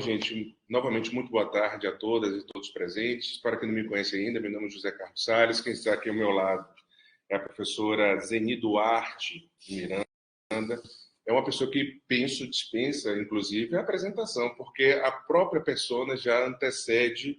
Gente, novamente, muito boa tarde a todas e todos presentes. Para quem não me conhece ainda, meu nome é José Carlos Salles. Quem está aqui ao meu lado é a professora Zeni Duarte de Miranda. É uma pessoa que dispensa, inclusive, a apresentação, porque a própria persona já antecede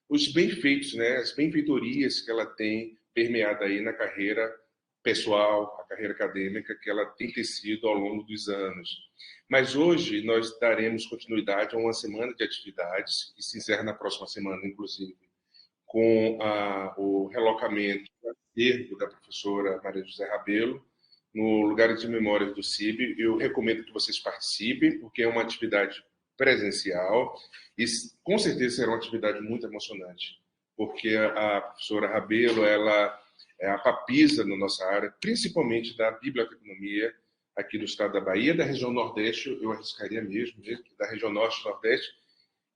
os benfeitos, né? As benfeitorias que ela tem permeada aí na carreira pessoal, a carreira acadêmica que ela tem tecido ao longo dos anos. Mas hoje nós daremos continuidade a uma semana de atividades, que se encerra na próxima semana, inclusive, com o relocamento do acervo da professora Maria José Rabelo no lugar de memórias do CIB. Eu recomendo que vocês participem, porque é uma atividade presencial e com certeza será uma atividade muito emocionante, porque a professora Rabelo, ela é a papisa na nossa área, principalmente da biblioteconomia, aqui do estado da Bahia, da região Nordeste, eu arriscaria mesmo, da região Norte e Nordeste,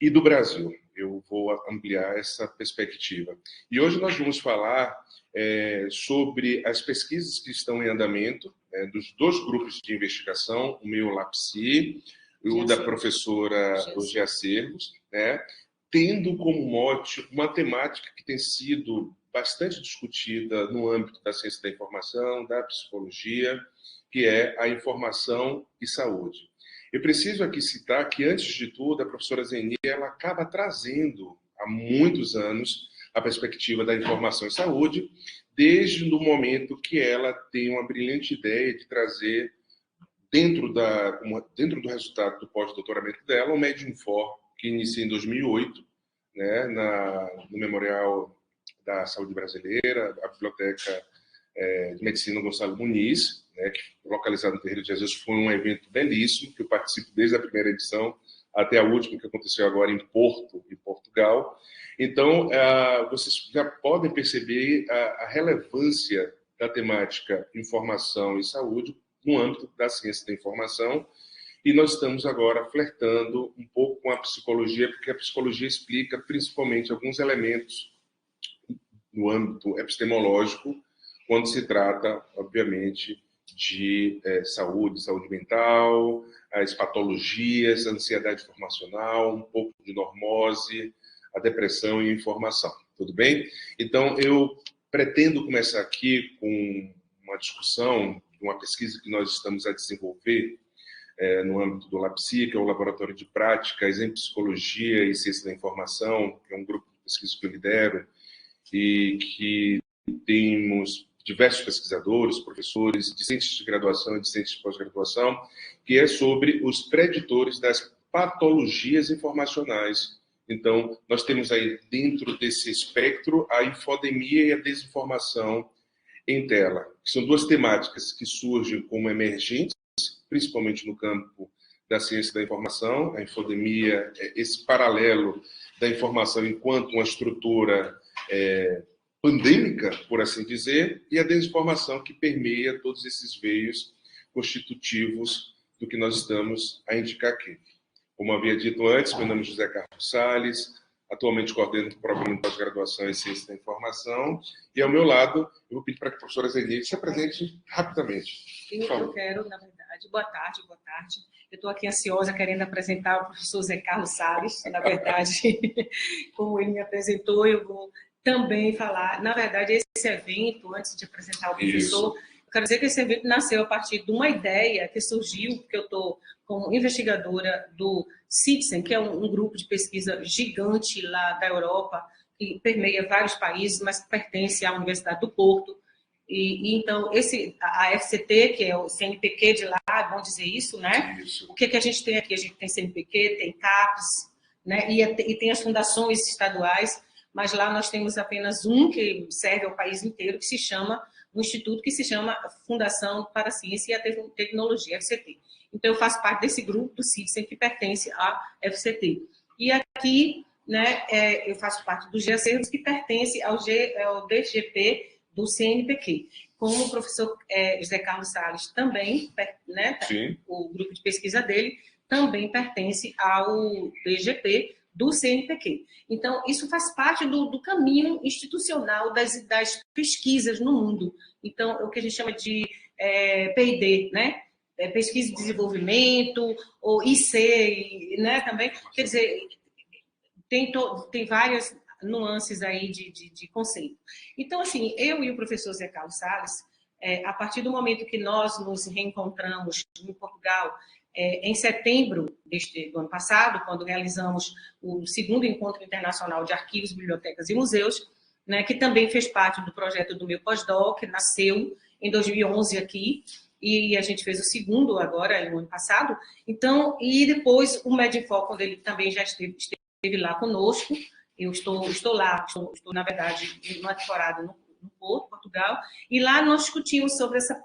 e do Brasil. Eu vou ampliar essa perspectiva. E hoje nós vamos falar sobre as pesquisas que estão em andamento, dos dois grupos de investigação, o meu LAPSI, o da professora Gia Servos, né, tendo como mote uma temática que tem sido bastante discutida no âmbito da ciência da informação, da psicologia, que é a informação e saúde. Eu preciso aqui citar que, antes de tudo, a professora Zeni ela acaba trazendo, há muitos anos, a perspectiva da informação e saúde, desde o momento que ela tem uma brilhante ideia de trazer, dentro do resultado do pós-doutoramento dela, o Medinfor, que inicia em 2008, né, no Memorial da Saúde Brasileira, a Biblioteca de Medicina Gonçalo Muniz, né, que localizado no Terreiro de Jesus, foi um evento belíssimo, que eu participo desde a primeira edição até a última, que aconteceu agora em Porto, em Portugal. Então, vocês já podem perceber a relevância da temática informação e saúde no âmbito da ciência da informação, e nós estamos agora flertando um pouco com a psicologia, porque a psicologia explica principalmente alguns elementos no âmbito epistemológico, quando se trata, obviamente, de saúde mental, as patologias, a ansiedade informacional, um pouco de normose, a depressão e a informação. Tudo bem? Então, eu pretendo começar aqui com uma discussão, uma pesquisa que nós estamos a desenvolver no âmbito do LAPSI, que é o Laboratório de Práticas em Psicologia e Ciência da Informação, que é um grupo de pesquisa que eu lidero, e que temos diversos pesquisadores, professores, discentes de graduação e discentes de pós-graduação, que é sobre os preditores das patologias informacionais. Então, nós temos aí, dentro desse espectro, a infodemia e a desinformação em tela, que são duas temáticas que surgem como emergentes, principalmente no campo da ciência da informação. A infodemia é esse paralelo da informação enquanto uma estrutura pandêmica, por assim dizer, e a desinformação que permeia todos esses veios constitutivos do que nós estamos a indicar aqui. Como havia dito antes, meu nome é José Carlos Salles, atualmente coordeno o programa de pós-graduação em Ciência da Informação, e ao meu lado, eu vou pedir para que a professora Zeni se apresente rapidamente. Eu quero, na verdade, boa tarde. Eu estou aqui ansiosa, querendo apresentar o professor Zé Carlos Salles, na verdade, como ele me apresentou, eu vou também falar. Na verdade, esse evento, antes de apresentar o professor, eu quero dizer que esse evento nasceu a partir de uma ideia que surgiu, porque eu estou como investigadora do CITSEN, que é um grupo de pesquisa gigante lá da Europa, que permeia vários países, mas pertence à Universidade do Porto. Então, a FCT, que é o CNPq de lá, é bom dizer isso, né? Isso. O que a gente tem aqui? A gente tem CNPq, tem CAPES, né? E tem as fundações estaduais, mas lá nós temos apenas um que serve ao país inteiro, que se chama, um instituto que se chama Fundação para a Ciência e a Tecnologia, FCT. Então, eu faço parte desse grupo do CITSEN que pertence à FCT. E aqui, né, eu faço parte do Gia Servos, que pertence ao DGP do CNPq. Como o professor José Carlos Salles também, né, o grupo de pesquisa dele, também pertence ao DGP do CNPq. Então, isso faz parte do caminho institucional das pesquisas no mundo. Então, é o que a gente chama de P&D, né? pesquisa e desenvolvimento, ou IC, né, também. Quer dizer, tem várias nuances aí de conceito. Então, assim, eu e o professor Zé Carlos Salles, a partir do momento que nós nos reencontramos em Portugal, em setembro do ano passado, quando realizamos o segundo Encontro Internacional de Arquivos, Bibliotecas e Museus, né, que também fez parte do projeto do meu pós-doc, nasceu em 2011 aqui, e a gente fez o segundo agora, no ano passado. Então, e depois o Medinfo, quando ele também já esteve lá conosco, eu estou lá, na verdade, numa temporada no Porto, Portugal, e lá nós discutimos sobre essa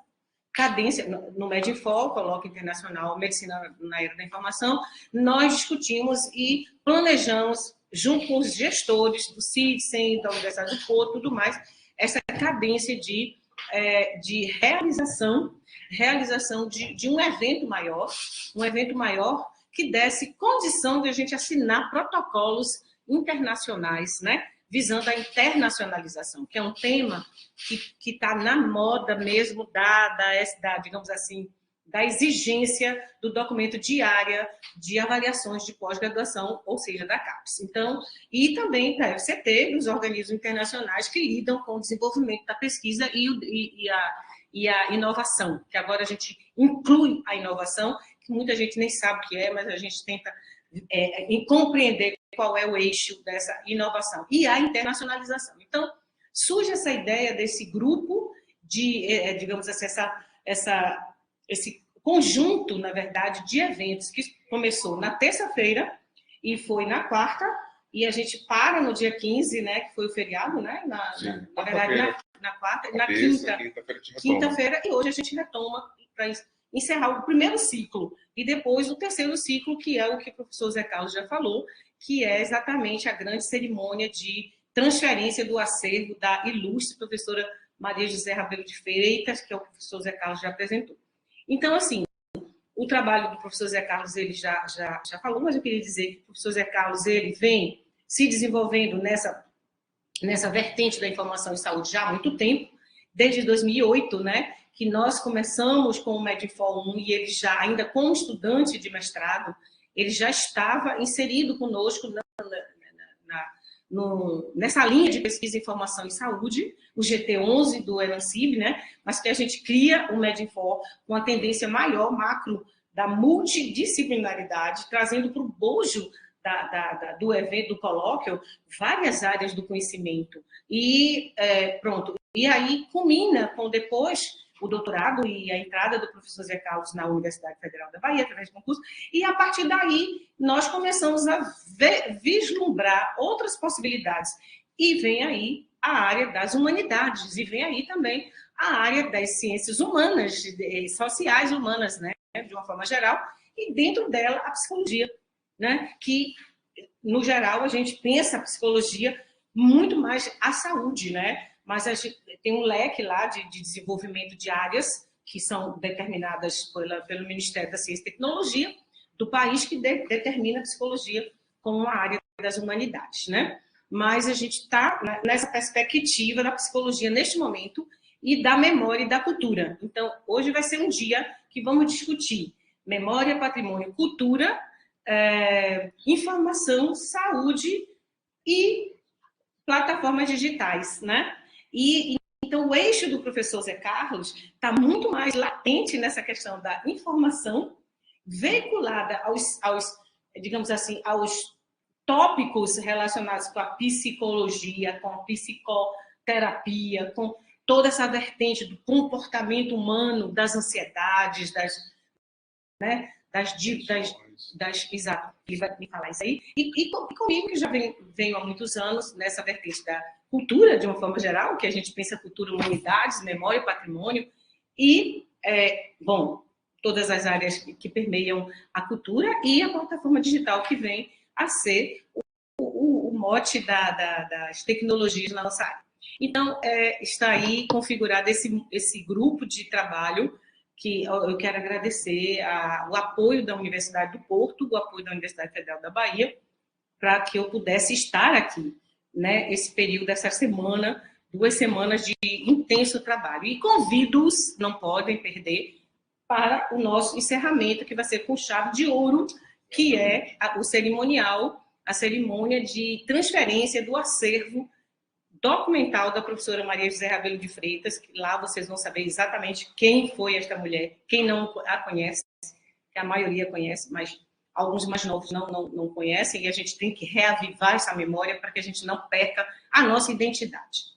cadência, no Medinfo, Colóquio Internacional Medicina na Era da Informação, nós discutimos e planejamos, junto com os gestores do CIDSEM, da Universidade do Porto, tudo mais, essa cadência de realização de um evento maior que desse condição de a gente assinar protocolos internacionais, né, visando a internacionalização, que é um tema que está na moda mesmo digamos assim, da exigência do documento diária de avaliações de pós-graduação, ou seja, da CAPES. Então, e também da FCT, dos organismos internacionais que lidam com o desenvolvimento da pesquisa e a inovação, que agora a gente inclui a inovação, que muita gente nem sabe o que é, mas a gente tenta compreender qual é o eixo dessa inovação. E a internacionalização. Então, surge essa ideia desse grupo digamos assim, esse conjunto, na verdade, de eventos que começou na terça-feira e foi na quarta, e a gente para no dia 15, né, que foi o feriado, né, na verdade, na quarta, na quinta-feira, e hoje a gente retoma para encerrar o primeiro ciclo, e depois o terceiro ciclo, que é o que o professor Zé Carlos já falou, que é exatamente a grande cerimônia de transferência do acervo da ilustre professora Maria José Rabelo de Freitas, que é o professor Zé Carlos já apresentou. Então, assim, o trabalho do professor Zé Carlos, ele já falou, mas eu queria dizer que o professor Zé Carlos, ele vem se desenvolvendo nessa vertente da informação em saúde já há muito tempo, desde 2008, né, que nós começamos com o Medinfo 1 e ele já, ainda como estudante de mestrado, ele já estava inserido conosco nessa linha de pesquisa e informação em saúde, o GT11 do ENACIB, né? Mas que a gente cria o Medinfo com a tendência maior, macro, da multidisciplinaridade, trazendo para o bojo do evento, do colóquio, várias áreas do conhecimento. E pronto. E aí culmina com depois o doutorado e a entrada do professor Zé Carlos na Universidade Federal da Bahia, através de concurso, e a partir daí nós começamos a vislumbrar outras possibilidades. E vem aí a área das humanidades, e vem aí também a área das ciências humanas, sociais humanas, né, de uma forma geral, e dentro dela a psicologia, né, que, no geral, a gente pensa a psicologia muito mais a saúde, né? Mas a gente tem um leque lá de desenvolvimento de áreas que são determinadas pelo Ministério da Ciência e Tecnologia do país, que determina a psicologia como uma área das humanidades, né? Mas a gente está nessa perspectiva da psicologia neste momento e da memória e da cultura. Então, hoje vai ser um dia que vamos discutir memória, patrimônio, cultura, informação, saúde e plataformas digitais, né? E então o eixo do professor Zé Carlos está muito mais latente nessa questão da informação veiculada digamos assim, aos tópicos relacionados com a psicologia, com a psicoterapia, com toda essa vertente do comportamento humano, das ansiedades, exato, ele vai me falar isso aí, e comigo, que já venho há muitos anos nessa vertente da cultura, de uma forma geral, que a gente pensa cultura, humanidades, memória, patrimônio, e, todas as áreas que permeiam a cultura e a plataforma digital, que vem a ser o mote das tecnologias na nossa área. Então, está aí configurado esse grupo de trabalho, que eu quero agradecer o apoio da Universidade do Porto, o apoio da Universidade Federal da Bahia, para que eu pudesse estar aqui, né, esse período, essa semana, 2 semanas de intenso trabalho. E convido-os, não podem perder, para o nosso encerramento, que vai ser com chave de ouro, que é o cerimonial, a cerimônia de transferência do acervo documental da professora Maria José Rabelo de Freitas, que lá vocês vão saber exatamente quem foi esta mulher, quem não a conhece, que a maioria conhece, mas alguns mais novos não conhecem, e a gente tem que reavivar essa memória para que a gente não perca a nossa identidade.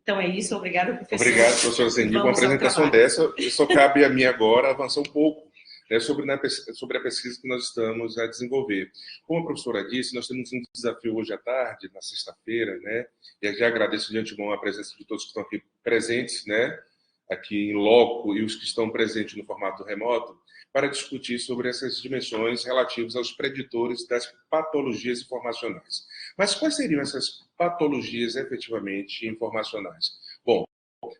Então é isso, obrigada, professor. Obrigado, professora Zeni, com uma apresentação dessa. Só cabe a mim agora avançar um pouco, né, sobre a pesquisa que nós estamos a desenvolver. Como a professora disse, nós temos um desafio hoje à tarde, na sexta-feira, né, e já agradeço de antemão a presença de todos que estão aqui presentes, né, aqui em loco, e os que estão presentes no formato remoto, para discutir sobre essas dimensões relativas aos preditores das patologias informacionais. Mas quais seriam essas patologias efetivamente informacionais? Bom,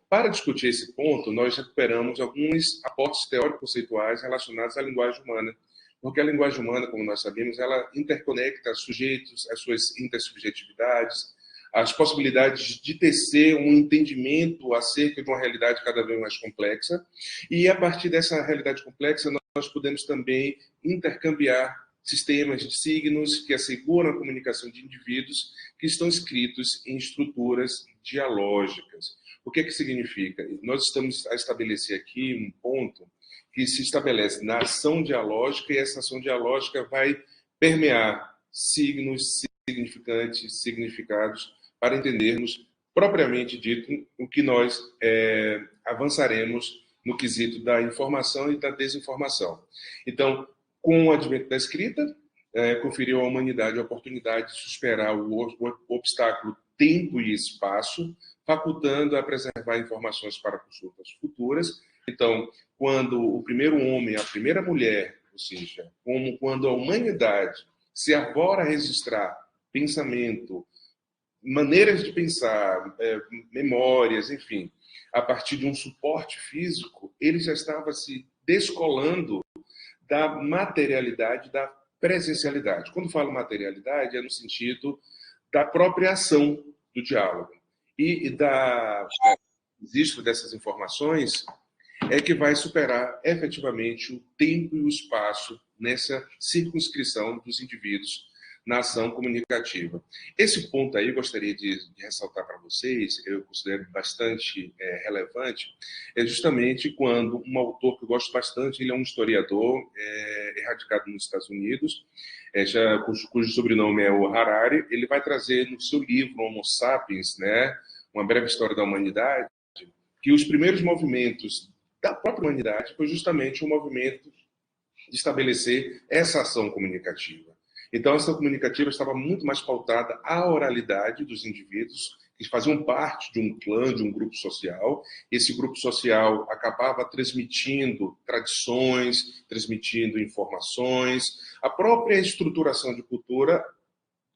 para discutir esse ponto, nós recuperamos alguns aportes teórico-conceituais relacionados à linguagem humana, porque a linguagem humana, como nós sabemos, ela interconecta sujeitos, as suas intersubjetividades, as possibilidades de tecer um entendimento acerca de uma realidade cada vez mais complexa, e a partir dessa realidade complexa nós podemos também intercambiar sistemas de signos que asseguram a comunicação de indivíduos que estão escritos em estruturas dialógicas. O que significa? Nós estamos a estabelecer aqui um ponto que se estabelece na ação dialógica, e essa ação dialógica vai permear signos, significantes, significados, para entendermos, propriamente dito, o que nós avançaremos no quesito da informação e da desinformação. Então, com o advento da escrita, conferiu à humanidade a oportunidade de superar o obstáculo tempo e espaço, facultando a preservar informações para consultas futuras. Então, quando o primeiro homem, a primeira mulher, ou seja, quando a humanidade se arvora a registrar pensamento, maneiras de pensar, memórias, enfim, a partir de um suporte físico, ele já estava se descolando da materialidade, da presencialidade. Quando falo materialidade, é no sentido da própria ação do diálogo. E da registro dessas informações é que vai superar efetivamente o tempo e o espaço nessa circunscrição dos indivíduos na ação comunicativa. Esse ponto aí eu gostaria de ressaltar para vocês, eu considero bastante relevante, é justamente quando um autor que eu gosto bastante, ele é um historiador radicado nos Estados Unidos, cujo sobrenome é o Harari, ele vai trazer no seu livro Homo Sapiens, né, uma breve história da humanidade, que os primeiros movimentos da própria humanidade foi justamente um movimento de estabelecer essa ação comunicativa. Então, essa comunicativa estava muito mais pautada à oralidade dos indivíduos que faziam parte de um clã, de um grupo social. Esse grupo social acabava transmitindo tradições, transmitindo informações, a própria estruturação de cultura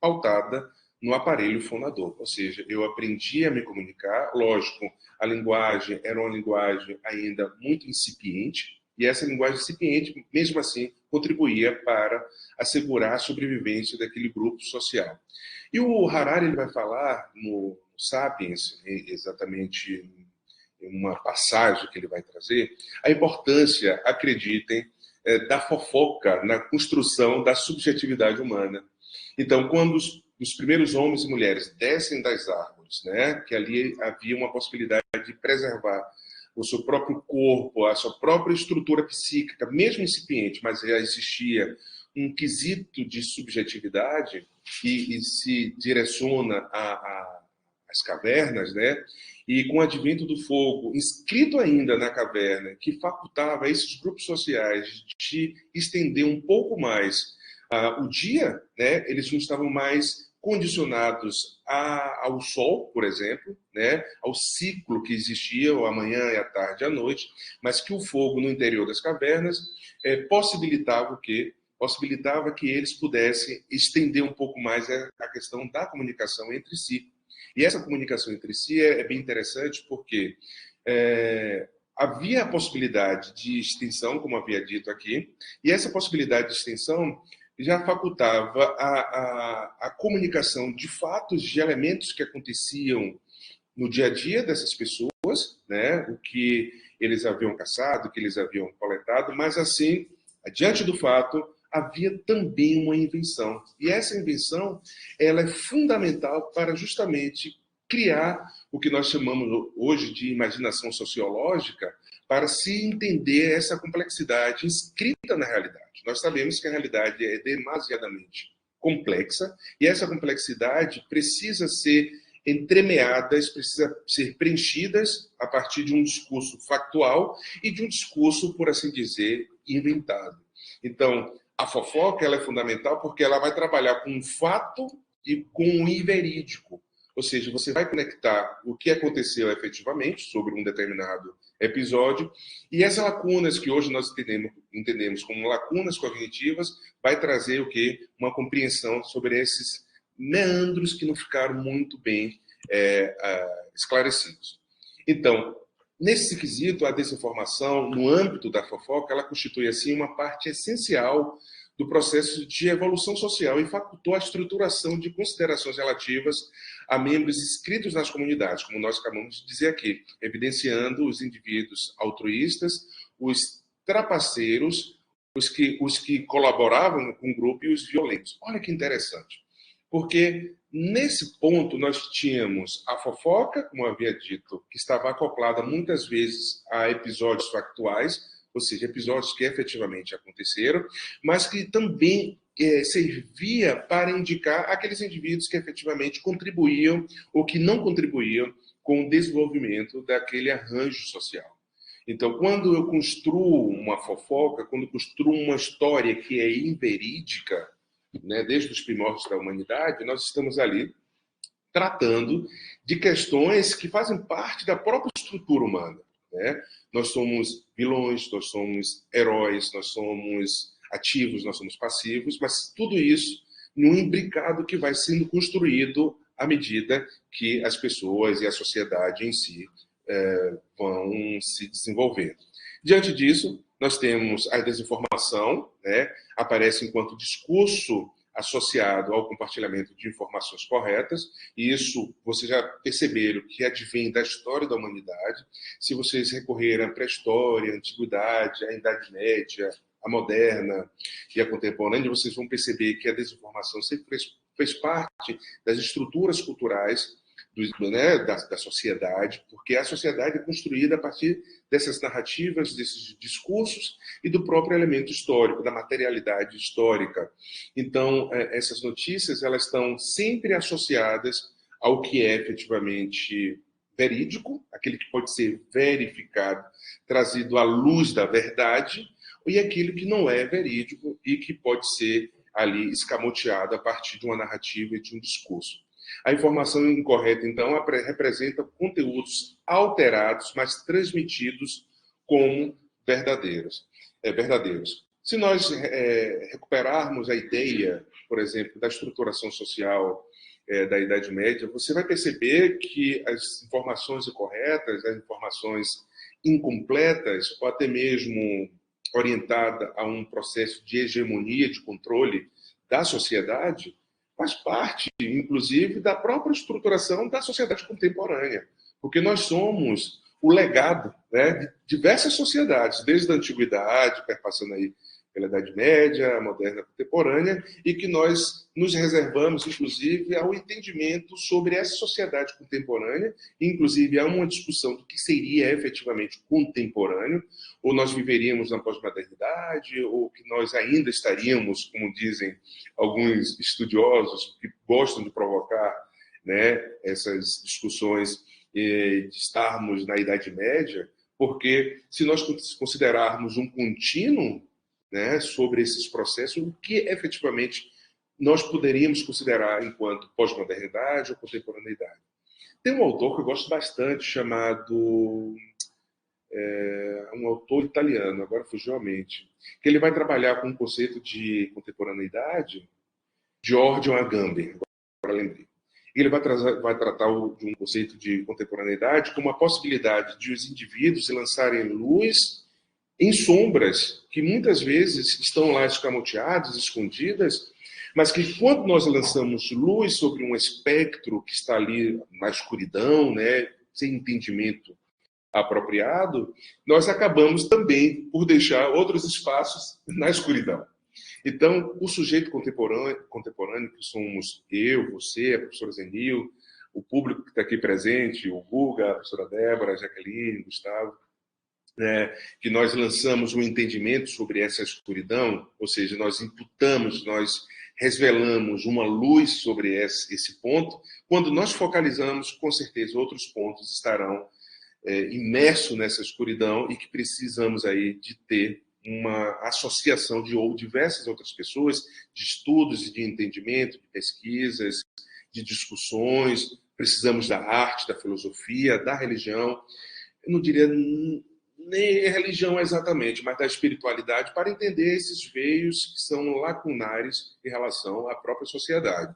pautada no aparelho fonador. Ou seja, eu aprendi a me comunicar, lógico, a linguagem era uma linguagem ainda muito incipiente, e essa linguagem incipiente, mesmo assim, contribuía para assegurar a sobrevivência daquele grupo social. E o Harari ele vai falar no Sapiens, exatamente em uma passagem que ele vai trazer, a importância, acreditem, da fofoca na construção da subjetividade humana. Então, quando os primeiros homens e mulheres descem das árvores, né, que ali havia uma possibilidade de preservar o seu próprio corpo, a sua própria estrutura psíquica, mesmo incipiente, mas já existia um quesito de subjetividade que se direciona às cavernas, né? E com o advento do fogo, inscrito ainda na caverna, que facultava a esses grupos sociais de estender um pouco mais o dia, né? Eles não estavam mais condicionados ao sol, por exemplo, né, ao ciclo que existia, a manhã e a tarde e a noite, mas que o fogo no interior das cavernas possibilitava o quê? Possibilitava que eles pudessem estender um pouco mais a questão da comunicação entre si. E essa comunicação entre si é bem interessante porque havia a possibilidade de extensão, como havia dito aqui, e essa possibilidade de extensão já facultava a comunicação de fatos, de elementos que aconteciam no dia a dia dessas pessoas, né, o que eles haviam caçado, o que eles haviam coletado, mas assim, diante do fato, havia também uma invenção. E essa invenção, ela é fundamental para justamente criar o que nós chamamos hoje de imaginação sociológica, para se entender essa complexidade inscrita na realidade. Nós sabemos que a realidade é demasiadamente complexa e essa complexidade precisa ser entremeadas, precisa ser preenchidas a partir de um discurso factual e de um discurso, por assim dizer, inventado. Então, a fofoca ela é fundamental porque ela vai trabalhar com um fato e com um inverídico. Ou seja, você vai conectar o que aconteceu efetivamente sobre um determinado episódio e essas lacunas que hoje nós entendemos como lacunas cognitivas vai trazer o quê? Uma compreensão sobre esses meandros que não ficaram muito bem esclarecidos. Então, nesse quesito, a desinformação, no âmbito da fofoca, ela constitui, assim, uma parte essencial do processo de evolução social e facultou a estruturação de considerações relativas a membros inscritos nas comunidades, como nós acabamos de dizer aqui, evidenciando os indivíduos altruístas, os trapaceiros, os que colaboravam com o grupo e os violentos. Olha que interessante, porque nesse ponto nós tínhamos a fofoca, como eu havia dito, que estava acoplada muitas vezes a episódios factuais, ou seja, episódios que efetivamente aconteceram, mas que também servia para indicar aqueles indivíduos que efetivamente contribuíam ou que não contribuíam com o desenvolvimento daquele arranjo social. Então, quando eu construo uma fofoca, quando eu construo uma história que é inverídica, né, desde os primórdios da humanidade, nós estamos ali tratando de questões que fazem parte da própria estrutura humana. Né? Nós somos vilões, nós somos heróis, nós somos ativos, nós somos passivos, mas tudo isso num imbricado que vai sendo construído à medida que as pessoas e a sociedade em si vão se desenvolvendo. Diante disso, nós temos a desinformação, né? Aparece enquanto discurso associado ao compartilhamento de informações corretas, e isso vocês já perceberam que advém da história da humanidade. Se vocês recorrerem à pré-história, à antiguidade, à Idade Média, a moderna e a contemporânea, vocês vão perceber que a desinformação sempre fez parte das estruturas culturais da sociedade, porque a sociedade é construída a partir dessas narrativas, desses discursos e do próprio elemento histórico, da materialidade histórica. Então, essas notícias elas estão sempre associadas ao que é efetivamente verídico, aquele que pode ser verificado, trazido à luz da verdade, e aquilo que não é verídico e que pode ser ali escamoteado a partir de uma narrativa e de um discurso. A informação incorreta, então, representa conteúdos alterados, mas transmitidos como verdadeiros. Se nós recuperarmos a ideia, por exemplo, da estruturação social da Idade Média, você vai perceber que as informações incorretas, as informações incompletas, ou até mesmo orientada a um processo de hegemonia, de controle da sociedade, faz parte, inclusive, da própria estruturação da sociedade contemporânea. Porque nós somos o legado, né, de diversas sociedades, desde a antiguidade, perpassando aí pela Idade Média, a moderna contemporânea, e que nós nos reservamos, inclusive, ao entendimento sobre essa sociedade contemporânea, inclusive há uma discussão do que seria efetivamente contemporâneo, ou nós viveríamos na pós-modernidade, ou que nós ainda estaríamos, como dizem alguns estudiosos que gostam de provocar, né, essas discussões de estarmos na Idade Média, porque se nós considerarmos um contínuo, né, sobre esses processos, o que efetivamente nós poderíamos considerar enquanto pós-modernidade ou contemporaneidade. Tem um autor que eu gosto bastante, chamado um autor italiano, agora fugiu a mente, que ele vai trabalhar com o conceito de contemporaneidade, Giorgio Agamben, agora lembrei. Ele vai tratar de um conceito de contemporaneidade como a possibilidade de os indivíduos lançarem luz em sombras que muitas vezes estão lá escamoteadas, escondidas, mas que quando nós lançamos luz sobre um espectro que está ali na escuridão, né, sem entendimento apropriado, nós acabamos também por deixar outros espaços na escuridão. Então, o sujeito contemporâneo que somos eu, você, a professora Zenil, o público que está aqui presente, o Guga, a professora Débora, a Jaqueline, Gustavo, que nós lançamos um entendimento sobre essa escuridão, ou seja, nós imputamos, nós revelamos uma luz sobre esse ponto. Quando nós focalizamos, com certeza outros pontos estarão imersos nessa escuridão e que precisamos aí de ter uma associação de diversas outras pessoas, de estudos e de entendimento, de pesquisas, de discussões. Precisamos da arte, da filosofia, da religião. Eu não diria nem religião exatamente, mas da espiritualidade, para entender esses veios que são lacunares em relação à própria sociedade.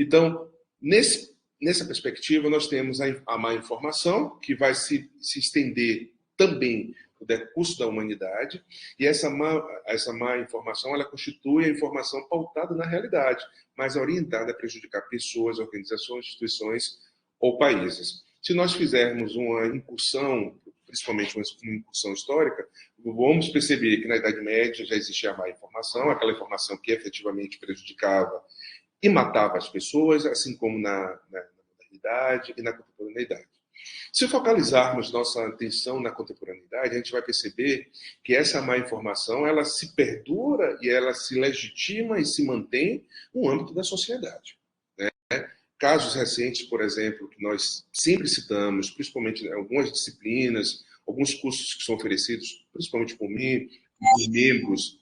Então, nessa perspectiva, nós temos a má informação, que vai se estender também no decurso da humanidade, e essa má informação ela constitui a informação pautada na realidade, mas orientada a prejudicar pessoas, organizações, instituições ou países. Se nós fizermos uma incursão, principalmente uma incursão histórica, vamos perceber que na Idade Média já existia a má informação, aquela informação que efetivamente prejudicava e matava as pessoas, assim como na modernidade e na contemporaneidade. Se focalizarmos nossa atenção na contemporaneidade, a gente vai perceber que essa má informação ela se perdura e ela se legitima e se mantém no âmbito da sociedade. Casos recentes, por exemplo, que nós sempre citamos, principalmente em algumas disciplinas, alguns cursos que são oferecidos, principalmente por mim, por membros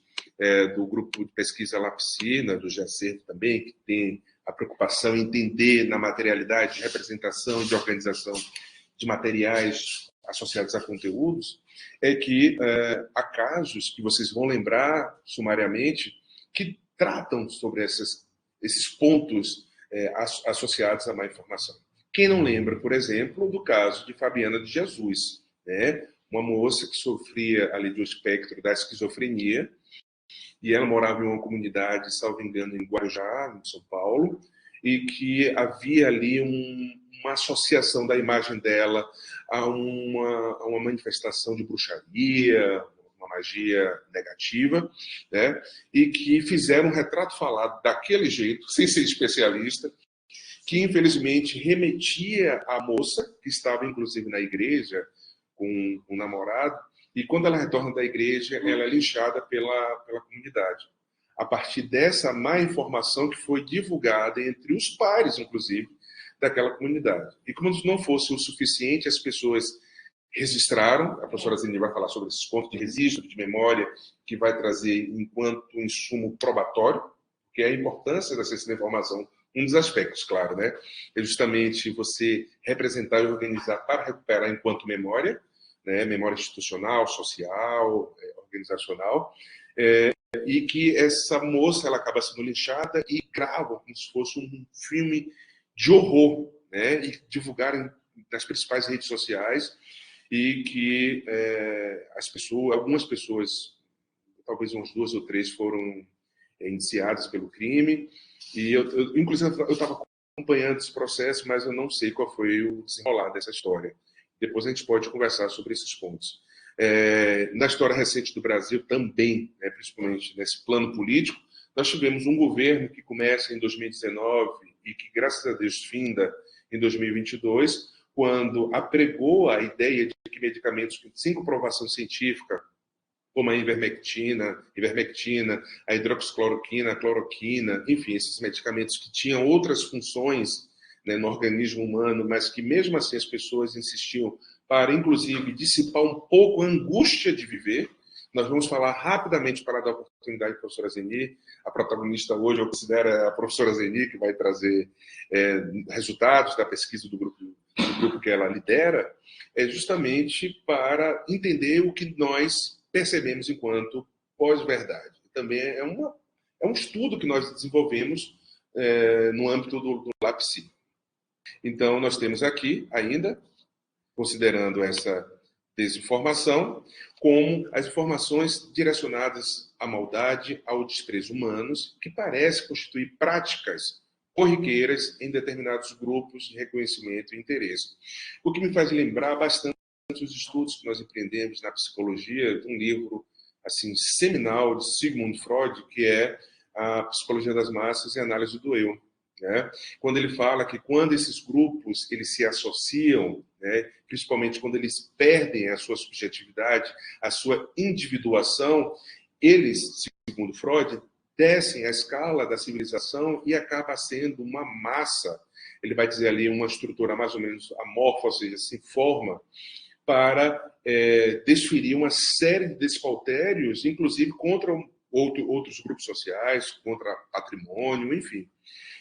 do grupo de pesquisa Lapsina, do GECERF também, que tem a preocupação em entender na materialidade de representação e de organização de materiais associados a conteúdos, é que há casos que vocês vão lembrar sumariamente que tratam sobre esses pontos associados à má informação. Quem não lembra, por exemplo, do caso de Fabiana de Jesus, né? Uma moça que sofria ali do espectro da esquizofrenia, e ela morava em uma comunidade, salvo engano, em Guarujá, em São Paulo, e que havia ali uma associação da imagem dela a uma manifestação de bruxaria, uma magia negativa, né? E que fizeram um retrato falado daquele jeito, sem ser especialista, que infelizmente remetia à moça, que estava inclusive na igreja com um namorado, e quando ela retorna da igreja, ela é linchada pela comunidade. A partir dessa má informação que foi divulgada entre os pares, inclusive, daquela comunidade. E como se não fosse o suficiente, as pessoas registraram, a professora Zeni vai falar sobre esses pontos de registro, de memória, que vai trazer enquanto insumo probatório, que é a importância da ciência da informação, um dos aspectos, claro, né? É justamente você representar e organizar para recuperar enquanto memória, né? Memória institucional, social, organizacional, e que essa moça ela acaba sendo linchada e grava como se fosse um filme de horror, né? E divulgarem nas principais redes sociais, e que algumas pessoas, talvez umas 2 ou 3, foram indiciadas pelo crime, e inclusive eu estava acompanhando esse processo, mas eu não sei qual foi o desenrolar dessa história. Depois a gente pode conversar sobre esses pontos. Na história recente do Brasil também, né, principalmente nesse plano político, nós tivemos um governo que começa em 2019 e que, graças a Deus, finda em 2022, quando apregou a ideia de que medicamentos sem comprovação científica, como a ivermectina, a hidroxicloroquina, a cloroquina, enfim, esses medicamentos que tinham outras funções, né, no organismo humano, mas que mesmo assim as pessoas insistiam para, inclusive, dissipar um pouco a angústia de viver. Nós vamos falar rapidamente, para dar oportunidade à professora Zeni. A protagonista hoje, eu considero a professora Zeni, que vai trazer resultados da pesquisa do grupo que ela lidera, justamente para entender o que nós percebemos enquanto pós-verdade. Também é um estudo que nós desenvolvemos no âmbito do LAPSI. Então, nós temos aqui ainda, considerando essa desinformação, como as informações direcionadas à maldade, ao desprezo humanos, que parece constituir práticas corriqueiras em determinados grupos de reconhecimento e interesse. O que me faz lembrar bastante os estudos que nós empreendemos na psicologia, de um livro assim seminal de Sigmund Freud, que é a Psicologia das Massas e a Análise do Eu. Né? Quando ele fala que quando esses grupos eles se associam, né, principalmente quando eles perdem a sua subjetividade, a sua individuação, eles, segundo Freud, descem a escala da civilização e acaba sendo uma massa, ele vai dizer ali uma estrutura mais ou menos amorfa, ou seja, se forma para desferir uma série de despautérios, inclusive contra outros grupos sociais, contra patrimônio, enfim.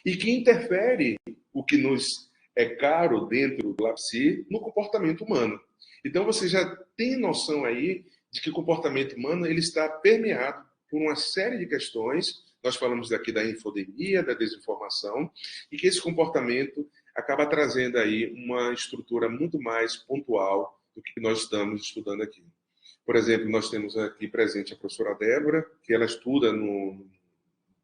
E que interfere o que nos é caro dentro do LAPSI no comportamento humano. Então, você já tem noção aí de que o comportamento humano ele está permeado por uma série de questões. Nós falamos aqui da infodemia, da desinformação, e que esse comportamento acaba trazendo aí uma estrutura muito mais pontual do que nós estamos estudando aqui. Por exemplo, nós temos aqui presente a professora Débora, que ela estuda no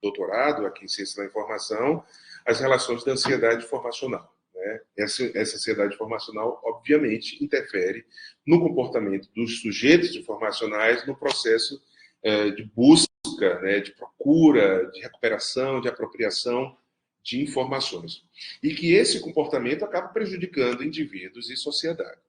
doutorado aqui em Ciência da Informação, as relações da ansiedade informacional. Né? Essa ansiedade informacional, obviamente, interfere no comportamento dos sujeitos informacionais no processo de busca, né, de procura, de recuperação, de apropriação de informações. E que esse comportamento acaba prejudicando indivíduos e sociedade.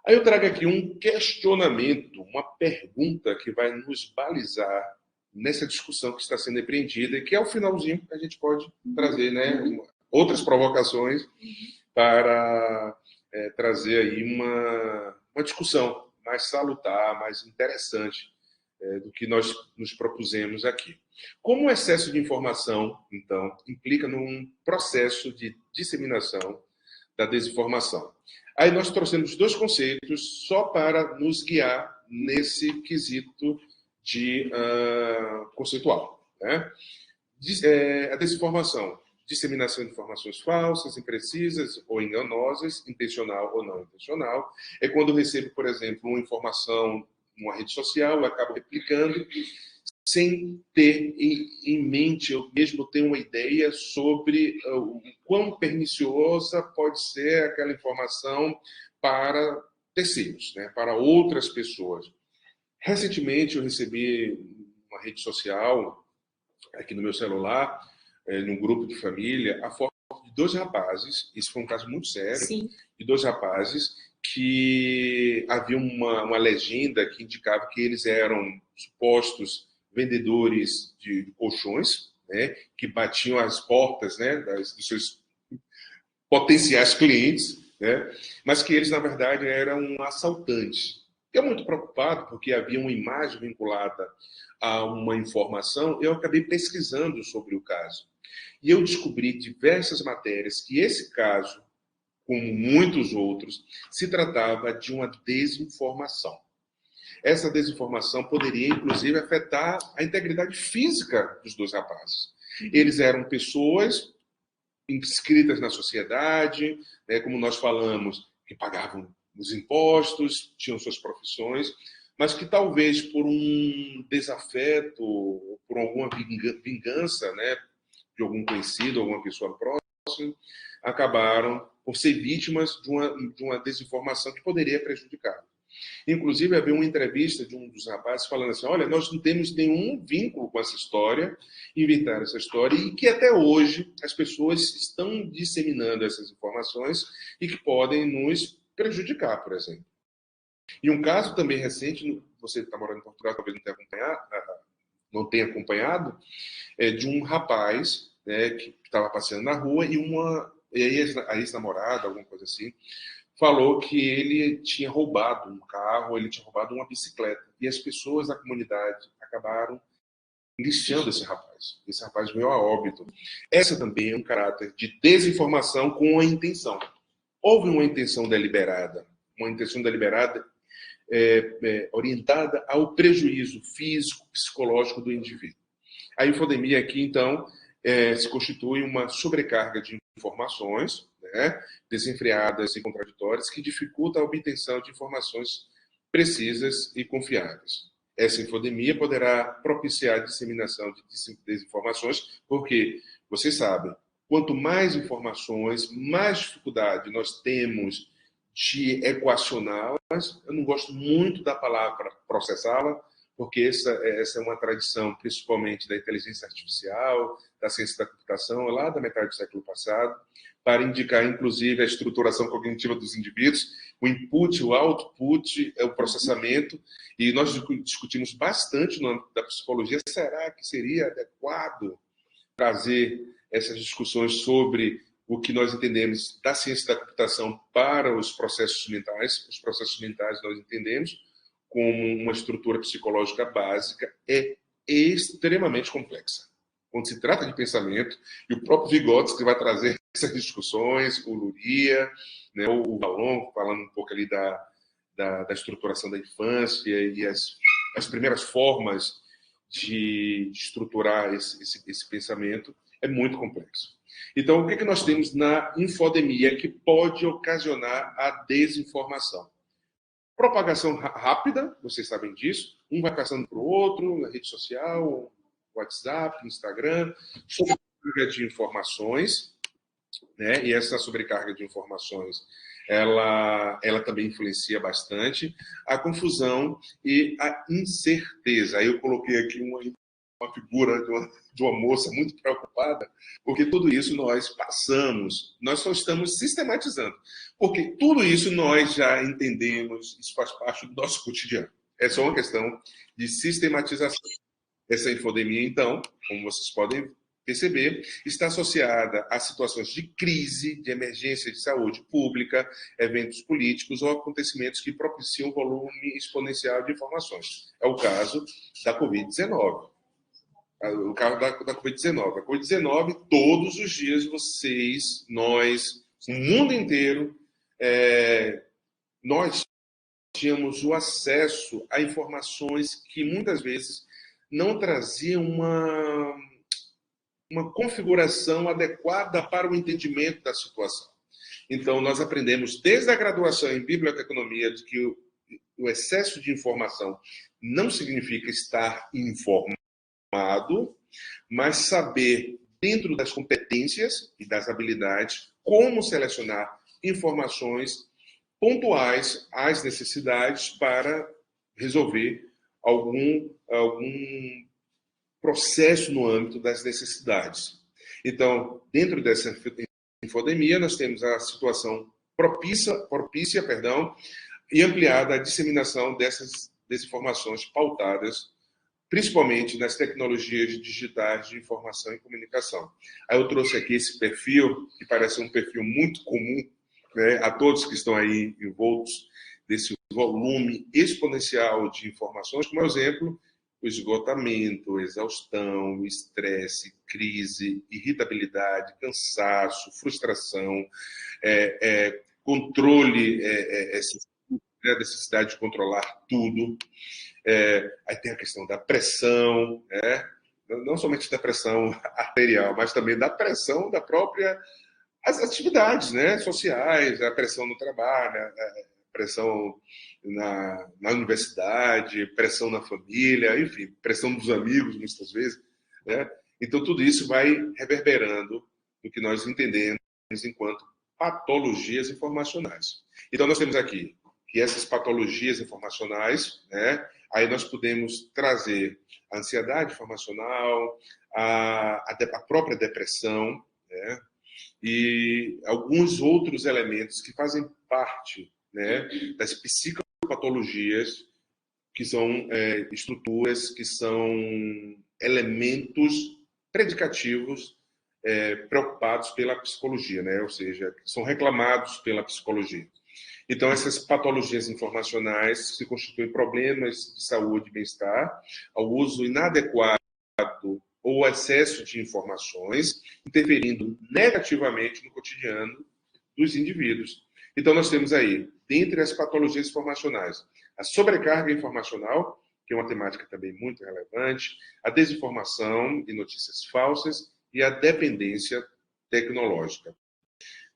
Aí eu trago aqui um questionamento, uma pergunta que vai nos balizar nessa discussão que está sendo empreendida e que ao finalzinho a gente pode trazer, né, outras provocações para trazer aí uma discussão mais salutar, mais interessante do que nós nos propusemos aqui. Como o excesso de informação, então, implica num processo de disseminação da desinformação? Aí nós trouxemos dois conceitos só para nos guiar nesse quesito de conceitual. Né? A desinformação, disseminação de informações falsas, imprecisas ou enganosas, intencional ou não intencional, é quando eu recebo, por exemplo, uma informação numa rede social, eu acabo replicando, sem ter em mente, eu mesmo tenho uma ideia sobre o quão perniciosa pode ser aquela informação para terceiros, né, para outras pessoas. Recentemente eu recebi uma rede social, aqui no meu celular, num grupo de família, a foto de dois rapazes, isso foi um caso muito sério, sim, de dois rapazes que havia uma legenda que indicava que eles eram supostos vendedores de colchões, né, que batiam as portas, né, dos seus potenciais clientes, né, mas que eles, na verdade, eram assaltantes. Eu, muito preocupado, porque havia uma imagem vinculada a uma informação, eu acabei pesquisando sobre o caso. E eu descobri diversas matérias que esse caso, como muitos outros, se tratava de uma desinformação. Essa desinformação poderia, inclusive, afetar a integridade física dos dois rapazes. Eles eram pessoas inscritas na sociedade, né, como nós falamos, que pagavam os impostos, tinham suas profissões, mas que talvez por um desafeto, por alguma vingança, né, de algum conhecido, alguma pessoa próxima, acabaram por ser vítimas de uma desinformação que poderia prejudicar. Inclusive, havia uma entrevista de um dos rapazes falando assim, olha, nós não temos nenhum vínculo com essa história, inventaram essa história, e que até hoje as pessoas estão disseminando essas informações e que podem nos prejudicar, por exemplo. E um caso também recente, você está morando em Portugal, talvez não tenha acompanhado, de um rapaz, né, que estava passeando na rua e a ex-namorada, alguma coisa assim, falou que ele tinha roubado um carro, ele tinha roubado uma bicicleta. E as pessoas da comunidade acabaram lixando esse rapaz. Esse rapaz veio a óbito. Essa também é um caráter de desinformação com a intenção. Houve uma intenção deliberada orientada ao prejuízo físico, psicológico do indivíduo. A infodemia aqui, então, se constitui uma sobrecarga de informações, né, né, desenfreadas e contraditórias, que dificulta a obtenção de informações precisas e confiáveis. Essa infodemia poderá propiciar a disseminação de desinformações, porque, vocês sabem, quanto mais informações, mais dificuldade nós temos de equacioná-las. Eu não gosto muito da palavra processá-la, porque essa é uma tradição, principalmente da inteligência artificial, da ciência da computação, lá da metade do século passado, para indicar, inclusive, a estruturação cognitiva dos indivíduos, o input, o output, o processamento, e nós discutimos bastante no âmbito da psicologia, será que seria adequado trazer essas discussões sobre o que nós entendemos da ciência da computação para os processos mentais. Os processos mentais nós entendemos como uma estrutura psicológica básica, é extremamente complexa. Quando se trata de pensamento, e o próprio Vygotsky vai trazer essas discussões, o Luria, né, o Vallon, falando um pouco ali da estruturação da infância e as primeiras formas de estruturar esse pensamento, é muito complexo. Então, o que nós temos na infodemia que pode ocasionar a desinformação? Propagação rápida, vocês sabem disso, um vai passando para o outro, na rede social, WhatsApp, Instagram, sobrecarga de informações, né? E essa sobrecarga de informações, ela também influencia bastante a confusão e a incerteza. Aí eu coloquei aqui uma figura de uma moça muito preocupada, porque tudo isso nós passamos, nós só estamos sistematizando, porque tudo isso nós já entendemos, isso faz parte do nosso cotidiano. É só uma questão de sistematização. Essa infodemia, então, como vocês podem perceber, está associada a situações de crise, de emergência de saúde pública, eventos políticos ou acontecimentos que propiciam um volume exponencial de informações. É o caso da Covid-19. O caso da Covid-19. A Covid-19, todos os dias vocês, nós, o mundo inteiro, nós tínhamos o acesso a informações que muitas vezes não traziam uma configuração adequada para o entendimento da situação. Então, nós aprendemos desde a graduação em biblioteconomia de que o excesso de informação não significa estar informado, mas saber, dentro das competências e das habilidades, como selecionar informações pontuais às necessidades para resolver algum processo no âmbito das necessidades. Então, dentro dessa infodemia, nós temos a situação propícia, e ampliada a disseminação dessas desinformações pautadas principalmente nas tecnologias digitais de informação e comunicação. Aí eu trouxe aqui esse perfil, que parece um perfil muito comum, né, a todos que estão aí envoltos desse volume exponencial de informações, como exemplo, o esgotamento, a exaustão, o estresse, crise, irritabilidade, cansaço, frustração, controle, a necessidade de controlar tudo. Aí tem a questão da pressão, não somente da pressão arterial, mas também da pressão da própria as atividades, né, sociais, a pressão no trabalho, a pressão na universidade, pressão na família, enfim, pressão dos amigos, muitas vezes. Né? Então, tudo isso vai reverberando no que nós entendemos enquanto patologias informacionais. Então, nós temos aqui que essas patologias informacionais, né, aí nós podemos trazer a ansiedade informacional, a própria depressão, né, e alguns outros elementos que fazem parte, né, das psicopatologias, que são estruturas, que são elementos predicativos preocupados pela psicologia, né, ou seja, são reclamados pela psicologia. Então, essas patologias informacionais se constituem problemas de saúde e bem-estar, ao uso inadequado ou excesso de informações, interferindo negativamente no cotidiano dos indivíduos. Então, nós temos aí, dentre as patologias informacionais, a sobrecarga informacional, que é uma temática também muito relevante, a desinformação e notícias falsas e a dependência tecnológica.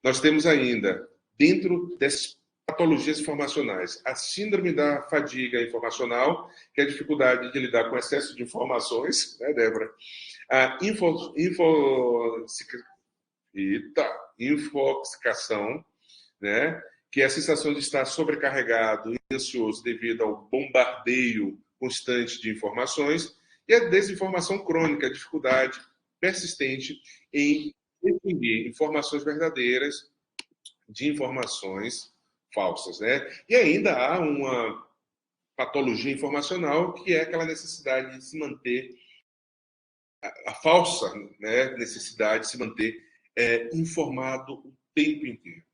Nós temos ainda, dentro dessas patologias informacionais, a síndrome da fadiga informacional, que é a dificuldade de lidar com excesso de informações, né, Débora? A infoxicação, né? Que é a sensação de estar sobrecarregado e ansioso devido ao bombardeio constante de informações, e a desinformação crônica, a dificuldade persistente em distinguir informações verdadeiras de informações falsas, né? E ainda há uma patologia informacional que é aquela necessidade de se manter, a falsa, né, necessidade de se manter informado o tempo inteiro,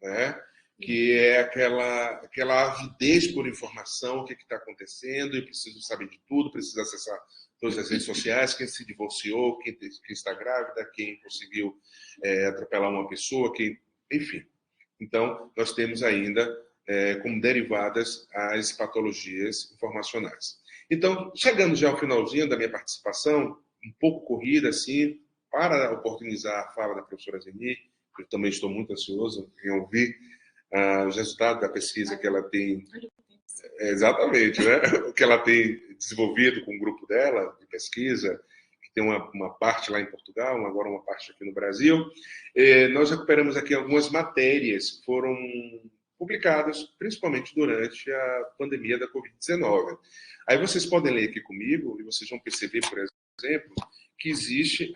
né? Que é aquela avidez por informação, o que está acontecendo, e preciso saber de tudo, preciso acessar todas as redes sociais, quem se divorciou, quem está grávida, quem conseguiu atropelar uma pessoa, enfim. Então, nós temos ainda como derivadas as patologias informacionais. Então, chegando já ao finalzinho da minha participação, um pouco corrida, assim, para oportunizar a fala da professora Zeni, eu também estou muito ansioso em ouvir os resultados da pesquisa que ela tem, exatamente, né? O que ela tem desenvolvido com o grupo dela de pesquisa, que tem uma parte lá em Portugal, agora uma parte aqui no Brasil. Nós recuperamos aqui algumas matérias que foram publicadas, principalmente durante a pandemia da Covid-19. Aí vocês podem ler aqui comigo e vocês vão perceber, por exemplo, que existe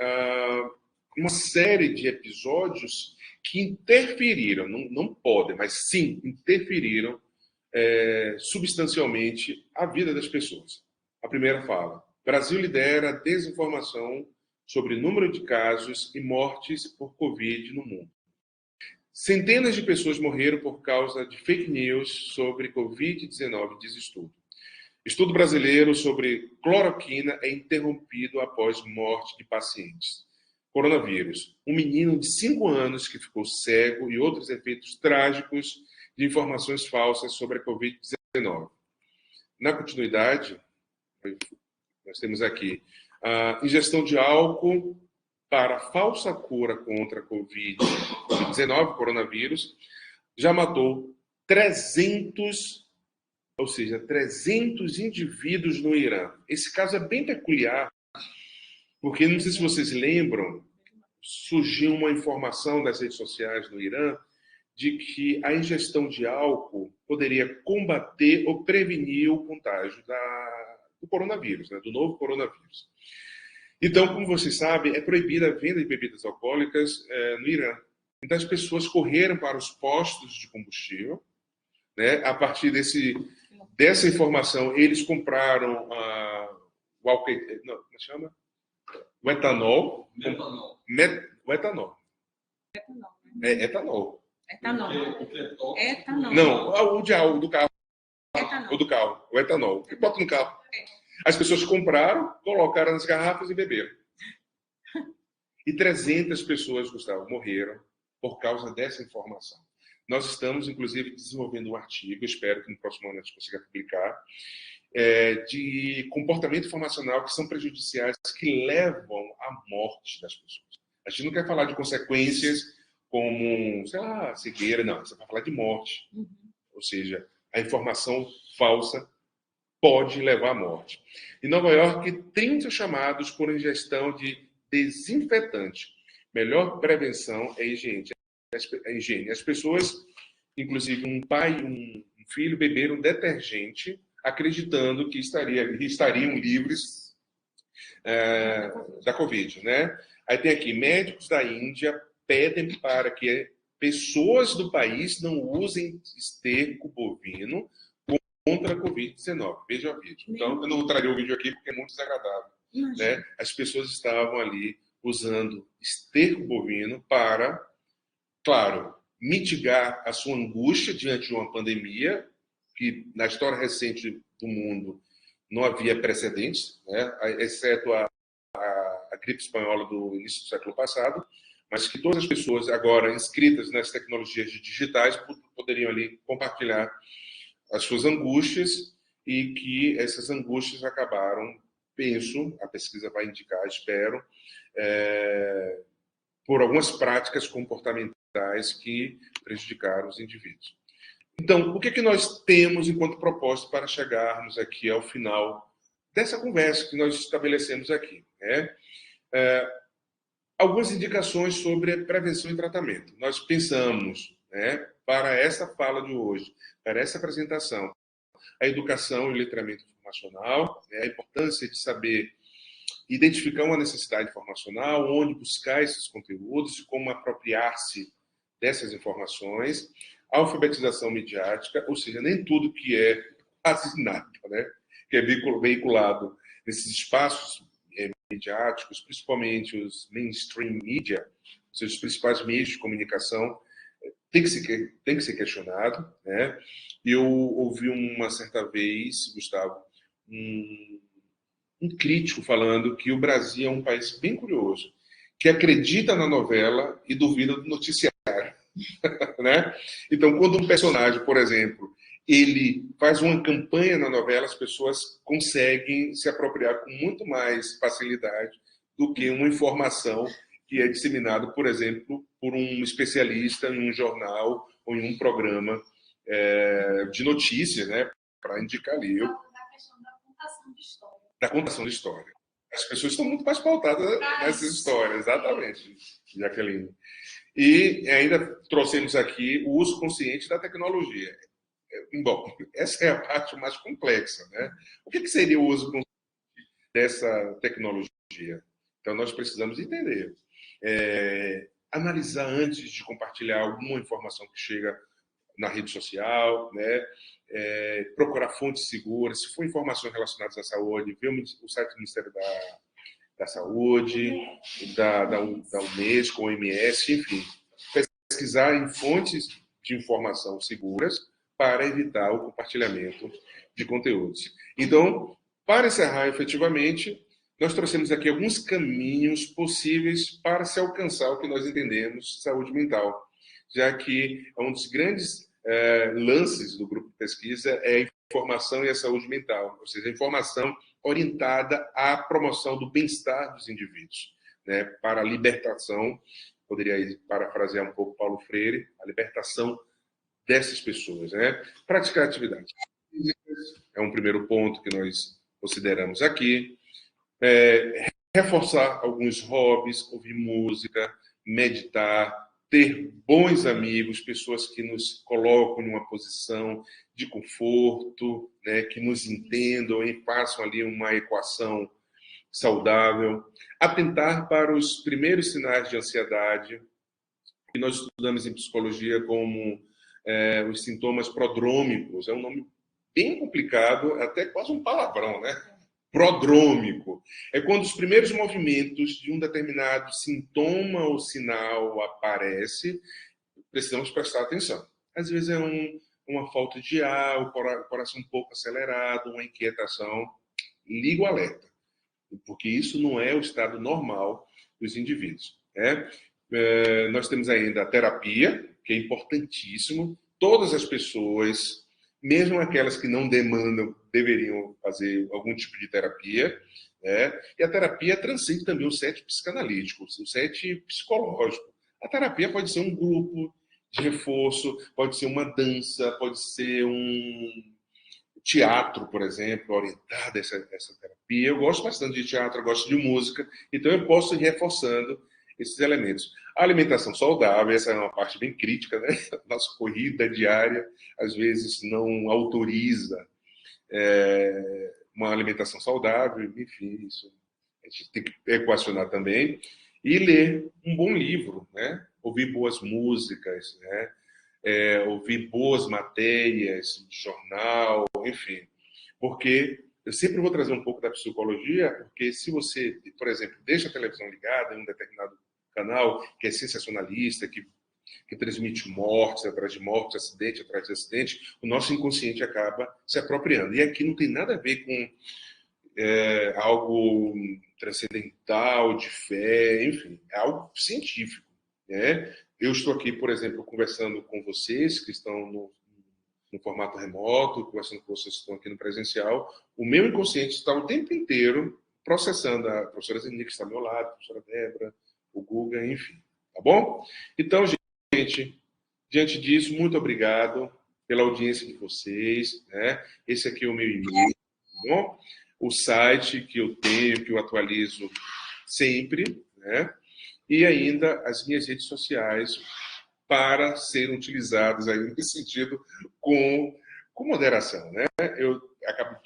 uma série de episódios que interferiram, não podem, mas sim interferiram substancialmente a vida das pessoas. A primeira fala: Brasil lidera a desinformação sobre número de casos e mortes por Covid no mundo. Centenas de pessoas morreram por causa de fake news sobre Covid-19, diz estudo. Estudo brasileiro sobre cloroquina é interrompido após morte de pacientes. Coronavírus. Um menino de 5 anos que ficou cego e outros efeitos trágicos de informações falsas sobre a Covid-19. Na continuidade, nós temos aqui a ingestão de álcool para falsa cura contra a Covid-19, coronavírus, já matou 300 indivíduos no Irã. Esse caso é bem peculiar, porque não sei se vocês lembram, surgiu uma informação das redes sociais no Irã de que a ingestão de álcool poderia combater ou prevenir o contágio do coronavírus, né, do novo coronavírus. Então, como vocês sabem, é proibida a venda de bebidas alcoólicas no Irã. Então, as pessoas correram para os postos de combustível, né? A partir dessa informação, eles compraram o álcool, não, como chama? O etanol. Metanol. O etanol. Etanol. Etanol. Não, o do carro. Etanol. O do carro, o etanol. Que bota no carro. As pessoas compraram, colocaram nas garrafas e beberam. E 300 pessoas, Gustavo, morreram por causa dessa informação. Nós estamos, inclusive, desenvolvendo um artigo, espero que no próximo ano a gente consiga publicar, de comportamento informacional que são prejudiciais, que levam à morte das pessoas. A gente não quer falar de consequências como, sei lá, cegueira, não. Você vai falar de morte. Ou seja, a informação falsa pode levar à morte. Em Nova York, 30 chamados por ingestão de desinfetante. Melhor prevenção é a higiene. As pessoas, inclusive um pai e um filho, beberam detergente, acreditando que estariam livres da Covid, né? Aí tem aqui, médicos da Índia pedem para que pessoas do país não usem esterco bovino contra a Covid-19. Veja o vídeo. Então, eu não traria o vídeo aqui porque é muito desagradável. Né? As pessoas estavam ali usando esterco bovino para, claro, mitigar a sua angústia diante de uma pandemia que, na história recente do mundo, não havia precedentes, né? Exceto a gripe espanhola do início do século passado, mas que todas as pessoas agora inscritas nas tecnologias digitais poderiam ali compartilhar as suas angústias, e que essas angústias acabaram, penso, a pesquisa vai indicar, espero, por algumas práticas comportamentais ambientais que prejudicaram os indivíduos. Então, o que é que nós temos enquanto propósito para chegarmos aqui ao final dessa conversa que nós estabelecemos aqui, né? Algumas indicações sobre prevenção e tratamento. Nós pensamos, né, para essa fala de hoje, para essa apresentação, a educação e o letramento informacional, né, a importância de saber identificar uma necessidade informacional, onde buscar esses conteúdos e como apropriar-se dessas informações, a alfabetização midiática, ou seja, nem tudo que é quase nada, né, que é veiculado nesses espaços midiáticos, principalmente os mainstream media, ou seja, os principais meios de comunicação, tem que ser questionado, né? Eu ouvi uma certa vez, Gustavo, um crítico falando que o Brasil é um país bem curioso, que acredita na novela e duvida do noticiário, né? Então, quando um personagem, por exemplo, ele faz uma campanha na novela, as pessoas conseguem se apropriar com muito mais facilidade do que uma informação que é disseminada, por exemplo, por um especialista em um jornal ou em um programa de notícias, né, para indicar ali. Da questão da contação de história. Da contação de história. As pessoas estão muito mais pautadas nessas histórias, exatamente, Jaqueline. E ainda trouxemos aqui o uso consciente da tecnologia. Bom, essa é a parte mais complexa, né? O que seria o uso dessa tecnologia? Então, nós precisamos entender. Analisar antes de compartilhar alguma informação que chega na rede social, né? Procurar fontes seguras. Se for informações relacionadas à saúde, ver o site do Ministério da Saúde, da Unesco, OMS, enfim. Pesquisar em fontes de informação seguras para evitar o compartilhamento de conteúdos. Então, para encerrar efetivamente, nós trouxemos aqui alguns caminhos possíveis para se alcançar o que nós entendemos de saúde mental, já que um dos grandes lances do grupo de pesquisa é a informação e a saúde mental, ou seja, a informação orientada à promoção do bem-estar dos indivíduos, né, para a libertação, poderia parafrasear um pouco Paulo Freire, a libertação dessas pessoas, né? Praticar atividades físicas é um primeiro ponto que nós consideramos aqui. Reforçar alguns hobbies, ouvir música, meditar, ter bons amigos, pessoas que nos colocam em uma posição de conforto, né, que nos entendam e façam ali uma equação saudável. Atentar para os primeiros sinais de ansiedade, que nós estudamos em psicologia como os sintomas prodrômicos. É um nome bem complicado, até quase um palavrão, né? Prodrômico. É quando os primeiros movimentos de um determinado sintoma ou sinal aparece, precisamos prestar atenção. Às vezes é uma falta de ar, o coração um pouco acelerado, uma inquietação. Liga o alerta, porque isso não é o estado normal dos indivíduos, né? Nós temos ainda a terapia, que é importantíssimo. Todas as pessoas, mesmo aquelas que não demandam, deveriam fazer algum tipo de terapia, né? E a terapia transcende também o set psicanalítico, o set psicológico. A terapia pode ser um grupo de reforço, pode ser uma dança, pode ser um teatro, por exemplo, orientado a essa terapia. Eu gosto bastante de teatro, eu gosto de música, então eu posso ir reforçando esses elementos. A alimentação saudável, essa é uma parte bem crítica, né? Nossa corrida diária, às vezes, não autoriza uma alimentação saudável, enfim, isso a gente tem que equacionar também. E ler um bom livro, né? Ouvir boas músicas, né? Ouvir boas matérias de jornal, enfim. Porque eu sempre vou trazer um pouco da psicologia, porque se você, por exemplo, deixa a televisão ligada em um determinado canal que é sensacionalista, que transmite mortes atrás de mortes, acidente atrás de acidente, o nosso inconsciente acaba se apropriando. E aqui não tem nada a ver com algo transcendental, de fé, enfim, é algo científico, né? Eu estou aqui, por exemplo, conversando com vocês que estão no formato remoto, conversando com vocês que estão aqui no presencial. O meu inconsciente está o tempo inteiro processando. A professora Zeni, que está ao meu lado, a professora Débora, o Guga, enfim. Tá bom? Então, gente, gente, diante disso, muito obrigado pela audiência de vocês, né? Esse aqui é o meu e-mail, tá bom? O site que eu tenho, que eu atualizo sempre, né? E ainda as minhas redes sociais para serem utilizadas aí nesse sentido com moderação, né? Eu acabo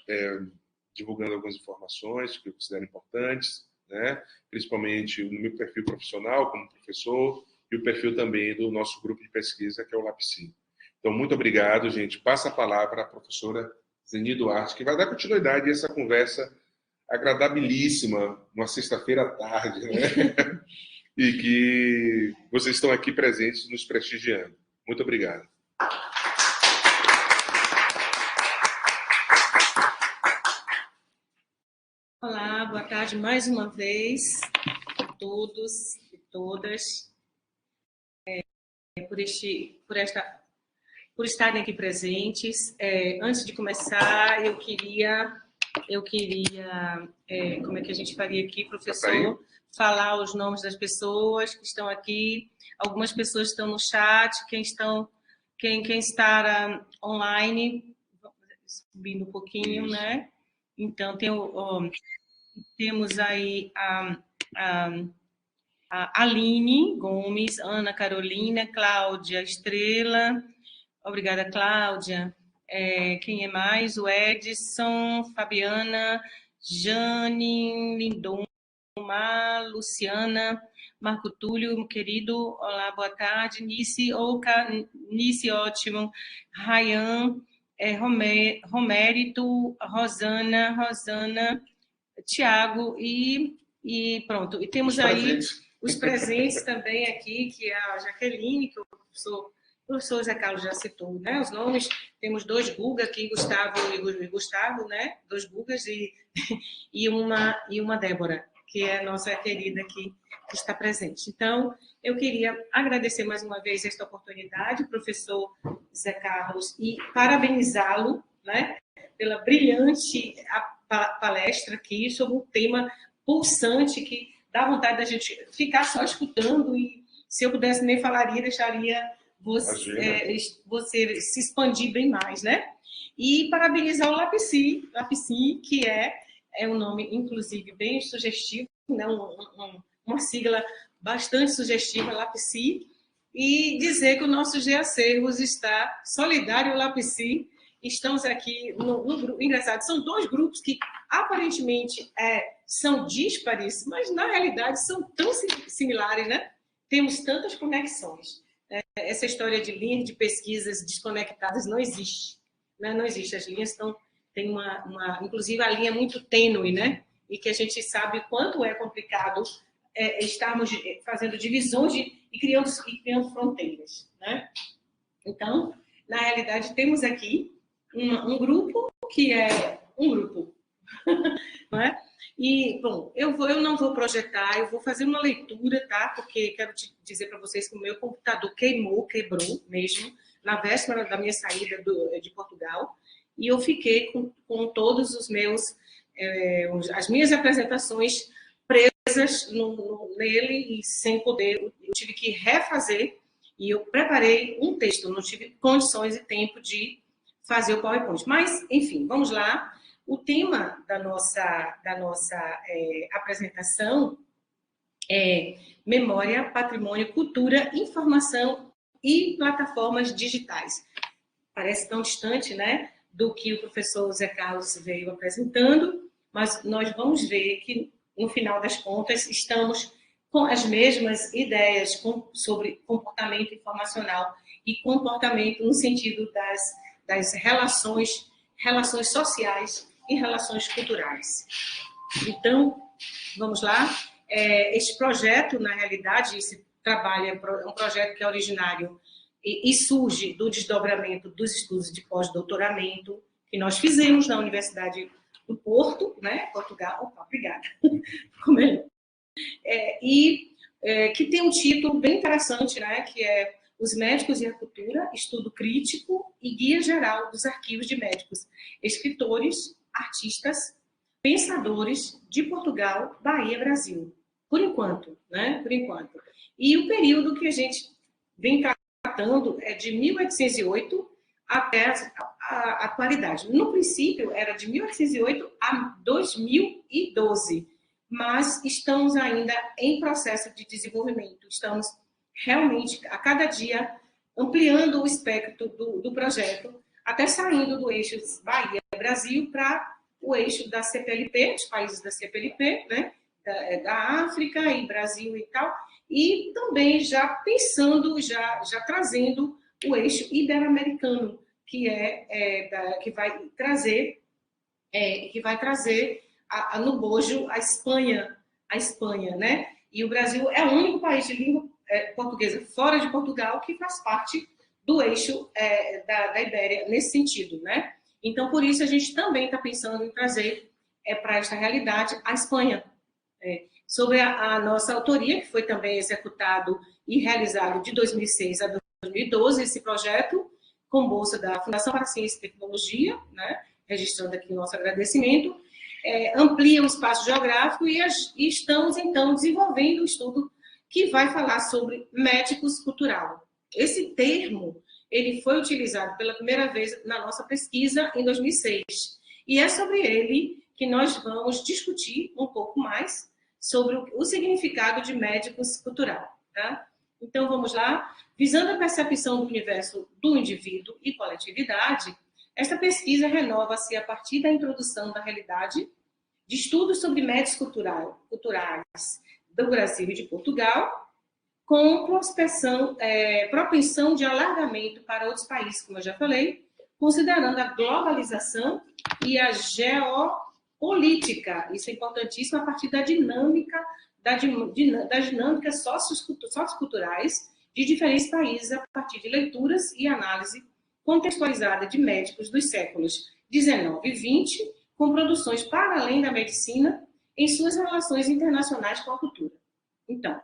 divulgando algumas informações que eu considero importantes, né? Principalmente no meu perfil profissional como professor e o perfil também do nosso grupo de pesquisa, que é o LAPSI. Então, muito obrigado, gente. Passa a palavra à professora Zeni Duarte, que vai dar continuidade a essa conversa agradabilíssima, uma sexta-feira à tarde, né? E que vocês estão aqui presentes nos prestigiando. Muito obrigado. Olá, boa tarde mais uma vez a todos e todas, por estarem aqui presentes. Antes de começar, eu queria, como é que a gente faria aqui, professor? Falar os nomes das pessoas que estão aqui. Algumas pessoas estão no chat, quem está online, subindo um pouquinho, né? Então, temos aí a Aline Gomes, Ana Carolina, Cláudia Estrela. Obrigada, Cláudia. Quem é mais? O Edson, Fabiana, Jane, Lindon, Luciana, Marco Túlio, querido, olá, boa tarde, Nice, ótimo, Rayan, Romérito, Rosana, Tiago e pronto. E temos aí os presentes também aqui, que é a Jaqueline, que o professor Zé Carlos já citou, né? Os nomes, temos dois Guga aqui, Gustavo e Gustavo, né? Dois Gugas e uma Débora, que é a nossa querida aqui, que está presente. Então, eu queria agradecer mais uma vez esta oportunidade, professor Zé Carlos, e parabenizá-lo, né, pela brilhante palestra aqui sobre um tema pulsante que dá vontade da gente ficar só escutando e, se eu pudesse, nem falaria, deixaria você se expandir bem mais, né? E parabenizar o LAPSI, que é um nome, inclusive, bem sugestivo, né? Uma sigla bastante sugestiva, LAPSI, e dizer que o nosso GEACERVOS está solidário ao LAPSI. Estamos aqui no grupo. Engraçado, são dois grupos que aparentemente são díspares, mas na realidade são tão similares, né? Temos tantas conexões. Essa história de linhas de pesquisas desconectadas não existe, né? Não existe. As linhas têm inclusive a linha é muito tênue, né? E que a gente sabe quanto é complicado estarmos fazendo divisões e criando fronteiras, né? Então, na realidade, temos aqui um grupo que é um grupo, não é? E, bom, eu não vou projetar, eu vou fazer uma leitura, tá? Porque quero te dizer para vocês que o meu computador quebrou mesmo, na véspera da minha saída de Portugal, e eu fiquei com todos os meus, as minhas apresentações presas nele e sem poder, eu tive que refazer, e eu preparei um texto, não tive condições e tempo de fazer o PowerPoint. Mas, enfim, vamos lá. O tema da nossa apresentação é Memória, Patrimônio, Cultura, Informação e Plataformas Digitais. Parece tão distante, né, do que o professor Zé Carlos veio apresentando, mas nós vamos ver que, no final das contas, estamos com as mesmas ideias sobre comportamento informacional e comportamento no sentido das relações sociais e relações culturais. Então, vamos lá. Este projeto, na realidade, esse trabalho é um projeto que é originário e surge do desdobramento dos estudos de pós-doutoramento que nós fizemos na Universidade do Porto, né, Portugal. Opa, obrigada. Que tem um título bem interessante, né, que é Os Médicos e a Cultura, Estudo Crítico e Guia Geral dos Arquivos de Médicos, Escritores, Artistas, Pensadores de Portugal, Bahia, Brasil. Por enquanto, né? Por enquanto. E o período que a gente vem tratando de 1808 até a atualidade. No princípio, era de 1808 a 2012, mas estamos ainda em processo de desenvolvimento. Estamos realmente, a cada dia, ampliando o espectro do projeto, até saindo do eixo Bahia-Brasil para o eixo da CPLP, os países da CPLP, né? Da África e Brasil e tal, e também já pensando, já trazendo o eixo ibero-americano, que vai trazer no bojo a Espanha, né? E o Brasil é o único país de língua portuguesa fora de Portugal que faz parte do eixo da Ibéria nesse sentido, né? Então, por isso, a gente também está pensando em trazer para esta realidade a Espanha, sobre a nossa autoria, que foi também executado e realizado de 2006 a 2012, esse projeto, com bolsa da Fundação para Ciência e Tecnologia, né? Registrando aqui o nosso agradecimento, amplia o espaço geográfico e estamos, então, desenvolvendo um estudo que vai falar sobre médicos cultural. Esse termo, ele foi utilizado pela primeira vez na nossa pesquisa em 2006, e é sobre ele que nós vamos discutir um pouco mais sobre o significado de médicos cultural, tá? Então, vamos lá. Visando a percepção do universo do indivíduo e coletividade, esta pesquisa renova-se a partir da introdução da realidade de estudos sobre médicos culturais do Brasil e de Portugal, com propensão de alargamento para outros países, como eu já falei, considerando a globalização e a geopolítica. Isso é importantíssimo a partir da dinâmica, das dinâmicas socioculturais de diferentes países, a partir de leituras e análise contextualizada de médicos dos séculos XIX e XX, com produções para além da medicina em suas relações internacionais com a cultura. Então,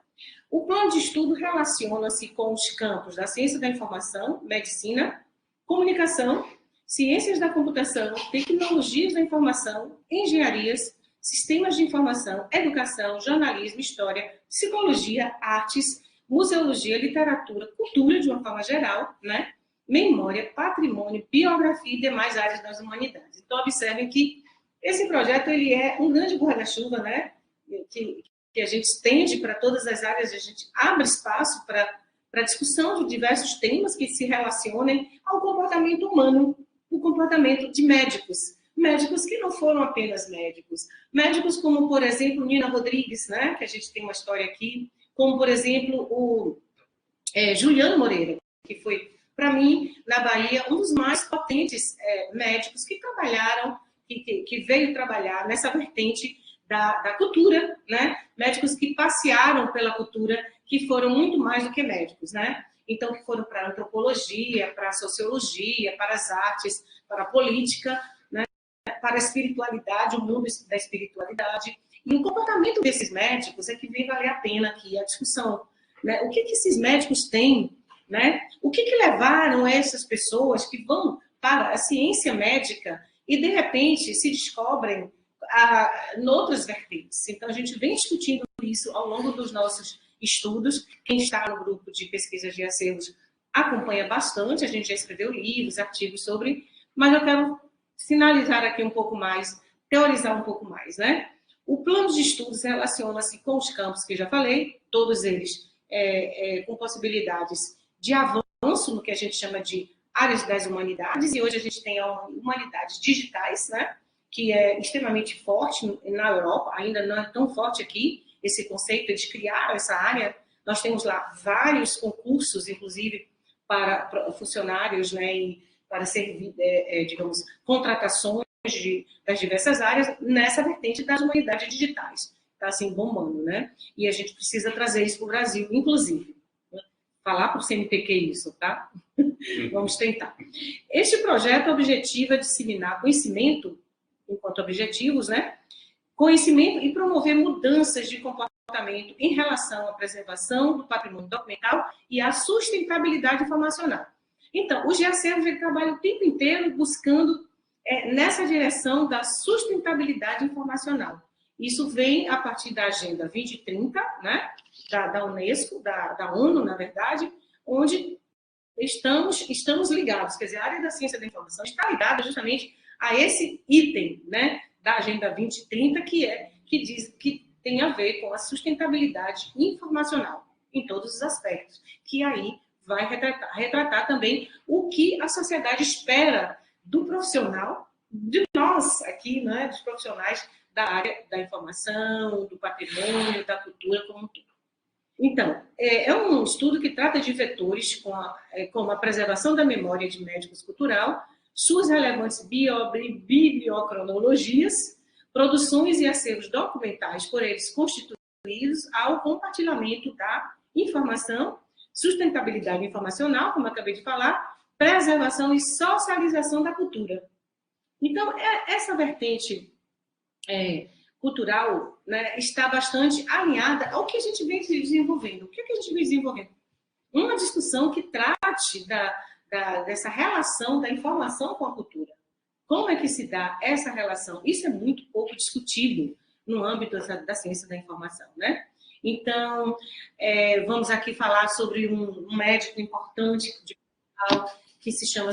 o plano de estudo relaciona-se com os campos da ciência da informação, medicina, comunicação, ciências da computação, tecnologias da informação, engenharias, sistemas de informação, educação, jornalismo, história, psicologia, artes, museologia, literatura, cultura de uma forma geral, né? Memória, patrimônio, biografia e demais áreas das humanidades. Então, observem que esse projeto ele é um grande guarda-chuva, né? Que a gente estende para todas as áreas, a gente abre espaço para discussão de diversos temas que se relacionem ao comportamento humano, o comportamento de médicos. Médicos que não foram apenas médicos. Médicos como, por exemplo, Nina Rodrigues, né? Que a gente tem uma história aqui, como, por exemplo, o Juliano Moreira, que foi, para mim, na Bahia, um dos mais potentes médicos que trabalharam, que veio trabalhar nessa vertente da cultura, né? Médicos que passearam pela cultura, que foram muito mais do que médicos, né? Então, que foram para a antropologia, para a sociologia, para as artes, para a política, né? Para a espiritualidade, o mundo da espiritualidade. E o comportamento desses médicos é que vem valer a pena aqui a discussão, né? O que esses médicos têm, né? O que levaram essas pessoas que vão para a ciência médica e, de repente, se descobrem em outras vertentes. Então, a gente vem discutindo isso ao longo dos nossos estudos. Quem está no grupo de pesquisas de acervos acompanha bastante, a gente já escreveu livros, artigos sobre, mas eu quero sinalizar aqui um pouco mais, teorizar um pouco mais, né? O plano de estudos relaciona-se com os campos que já falei, todos eles com possibilidades de avanço no que a gente chama de áreas das humanidades, e hoje a gente tem a humanidades digitais, né? Que é extremamente forte na Europa, ainda não é tão forte aqui, esse conceito, eles criaram essa área. Nós temos lá vários concursos, inclusive, para funcionários, né, e para servir, digamos, contratações das diversas áreas nessa vertente das humanidades digitais. Está, assim, bombando, né? E a gente precisa trazer isso para o Brasil, inclusive. Né? Falar para o CNPq isso, tá? Vamos tentar. Este projeto objetiva disseminar conhecimento, enquanto objetivos, né? Conhecimento e promover mudanças de comportamento em relação à preservação do patrimônio documental e à sustentabilidade informacional. Então, o GEACERVOS trabalha o tempo inteiro buscando nessa direção da sustentabilidade informacional. Isso vem a partir da Agenda 2030, né, da Unesco, da ONU, na verdade, onde estamos ligados, quer dizer, a área da ciência da informação está ligada justamente a esse item, né, da Agenda 2030, que diz que tem a ver com a sustentabilidade informacional, em todos os aspectos, que aí vai retratar também o que a sociedade espera do profissional, de nós aqui, né, dos profissionais da área da informação, do patrimônio, da cultura como um todo. Então, é um estudo que trata de vetores como a preservação da memória de médicos cultural, suas relevantes bibliocronologias, produções e acervos documentais por eles constituídos ao compartilhamento da informação, sustentabilidade informacional, como eu acabei de falar, preservação e socialização da cultura. Então, essa vertente cultural, né, está bastante alinhada ao que a gente vem desenvolvendo. O que a gente vem desenvolvendo? Uma discussão que trate dessa relação da informação com a cultura. Como é que se dá essa relação? Isso é muito pouco discutido no âmbito da ciência da informação, né? Então, vamos aqui falar sobre um médico importante que se chama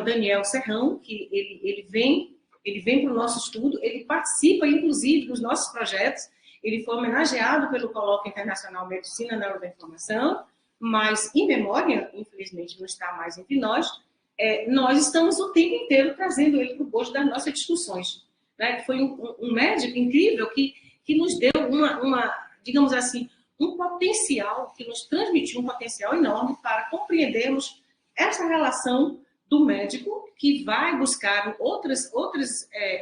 Daniel Serrão, que ele vem para o nosso estudo, ele participa, inclusive, dos nossos projetos. Ele foi homenageado pelo Colóquio Internacional Medicina na Área da Informação, mas, em memória, infelizmente, não está mais entre nós. Nós estamos o tempo inteiro trazendo ele para o bojo das nossas discussões. Né? Foi um médico incrível que nos deu digamos assim, um potencial, que nos transmitiu um potencial enorme para compreendermos essa relação do médico que vai buscar outras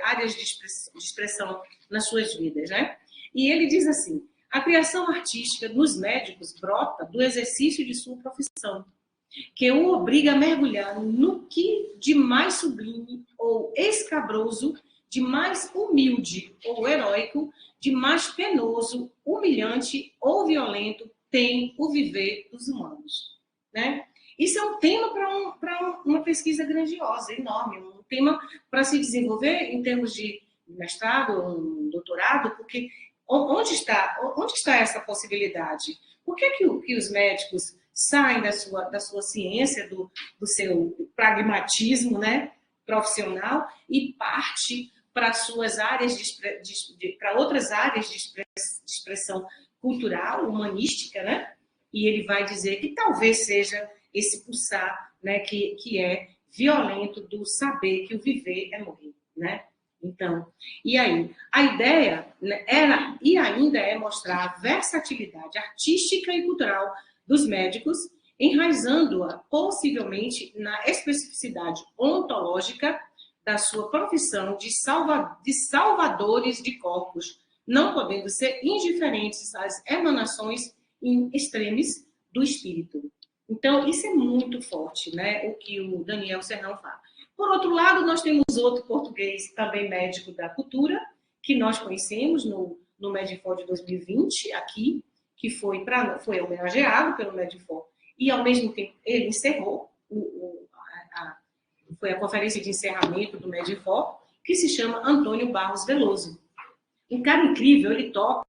áreas de expressão nas suas vidas, né? E ele diz assim: a criação artística nos médicos brota do exercício de sua profissão, que o obriga a mergulhar no que de mais sublime ou escabroso, de mais humilde ou heróico, de mais penoso, humilhante ou violento tem o viver dos humanos, né? Isso é um tema para uma pesquisa grandiosa, enorme, um tema para se desenvolver em termos de mestrado, um doutorado, porque onde está essa possibilidade? Por que os médicos saem da sua ciência, do seu pragmatismo, né, profissional, e parte para suas áreas para outras áreas de expressão cultural, humanística, né? E ele vai dizer que talvez seja esse pulsar, né, que é violento do saber que o viver é morrer, né? Então, e aí? A ideia, né, era e ainda é mostrar a versatilidade artística e cultural dos médicos, enraizando-a possivelmente na especificidade ontológica da sua profissão de salvadores de corpos, não podendo ser indiferentes às emanações in extremis do espírito. Então, isso é muito forte, né? O que o Daniel Serrão fala. Por outro lado, nós temos outro português, também médico da cultura, que nós conhecemos no Medifor de 2020, aqui, que foi homenageado pelo Medifor, e, ao mesmo tempo, ele encerrou foi a conferência de encerramento do Medifor, que se chama Antônio Barros Veloso. Um cara incrível, ele toca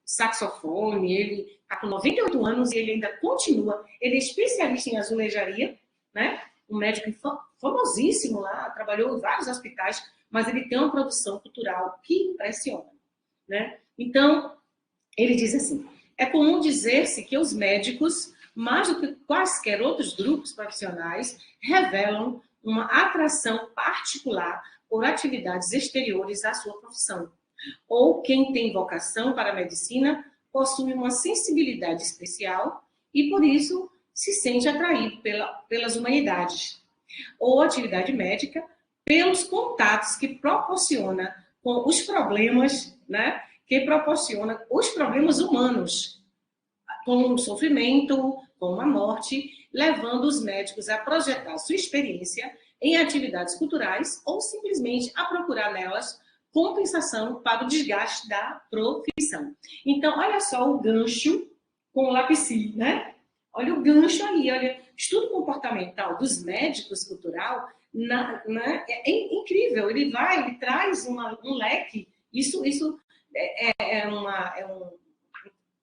saxofone, ele está com 98 anos e ele ainda continua. Ele é especialista em azulejaria, né? Um médico famosíssimo lá, trabalhou em vários hospitais, mas ele tem uma produção cultural que impressiona, né? Então, ele diz assim: é comum dizer-se que os médicos, mais do que quaisquer outros grupos profissionais, revelam uma atração particular por atividades exteriores à sua profissão. Ou quem tem vocação para a medicina possui uma sensibilidade especial e, por isso, se sente atraído pelas humanidades. Ou atividade médica, pelos contatos que proporciona com os problemas, né? Que proporciona os problemas humanos, com o sofrimento, com a morte, levando os médicos a projetar sua experiência em atividades culturais ou simplesmente a procurar nelas compensação para o desgaste da profissão. Então, olha só o gancho com o Lapsi, né? Olha o gancho aí, olha, estudo comportamental dos médicos cultural, é incrível, ele traz um leque, isso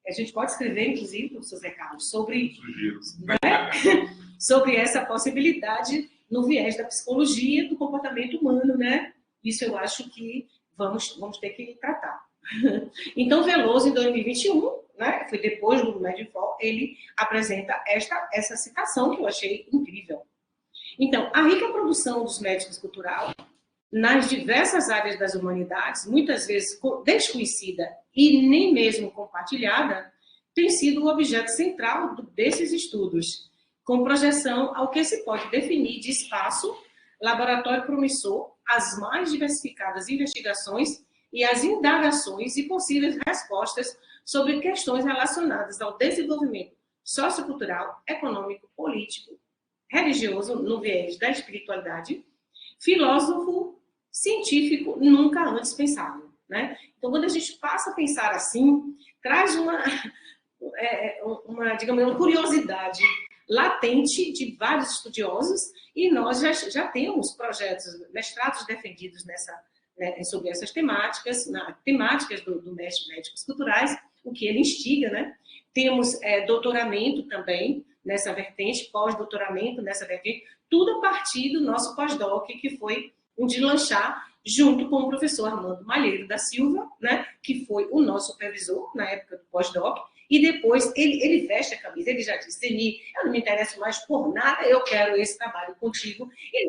A gente pode escrever, inclusive, professor Zé Carlos, sobre, né? Sobre essa possibilidade no viés da psicologia do comportamento humano, né? Isso eu acho que vamos ter que tratar. Então, Veloso, em 2021, né, foi depois do Medifor, ele apresenta essa citação que eu achei incrível. Então, a rica produção dos médicos cultural nas diversas áreas das humanidades, muitas vezes desconhecida e nem mesmo compartilhada, tem sido o objeto central desses estudos, com projeção ao que se pode definir de espaço, laboratório promissor, as mais diversificadas investigações e as indagações e possíveis respostas sobre questões relacionadas ao desenvolvimento sociocultural, econômico, político, religioso, no viés da espiritualidade, filósofo, científico, nunca antes pensado, né? Então, quando a gente passa a pensar assim, traz digamos, uma curiosidade latente de vários estudiosos, e nós já temos projetos, mestrados defendidos sobre essas temáticas, temáticas do mestre Médicos Culturais, o que ele instiga, né? Temos doutoramento também nessa vertente, pós-doutoramento nessa vertente, tudo a partir do nosso pós-doc, que foi um de lanchar, junto com o professor Armando Malheiro da Silva, né? Que foi o nosso supervisor na época do pós-doc, e depois ele veste a camisa, ele já disse, Zeni, eu não me interesso mais por nada, eu quero esse trabalho contigo. E é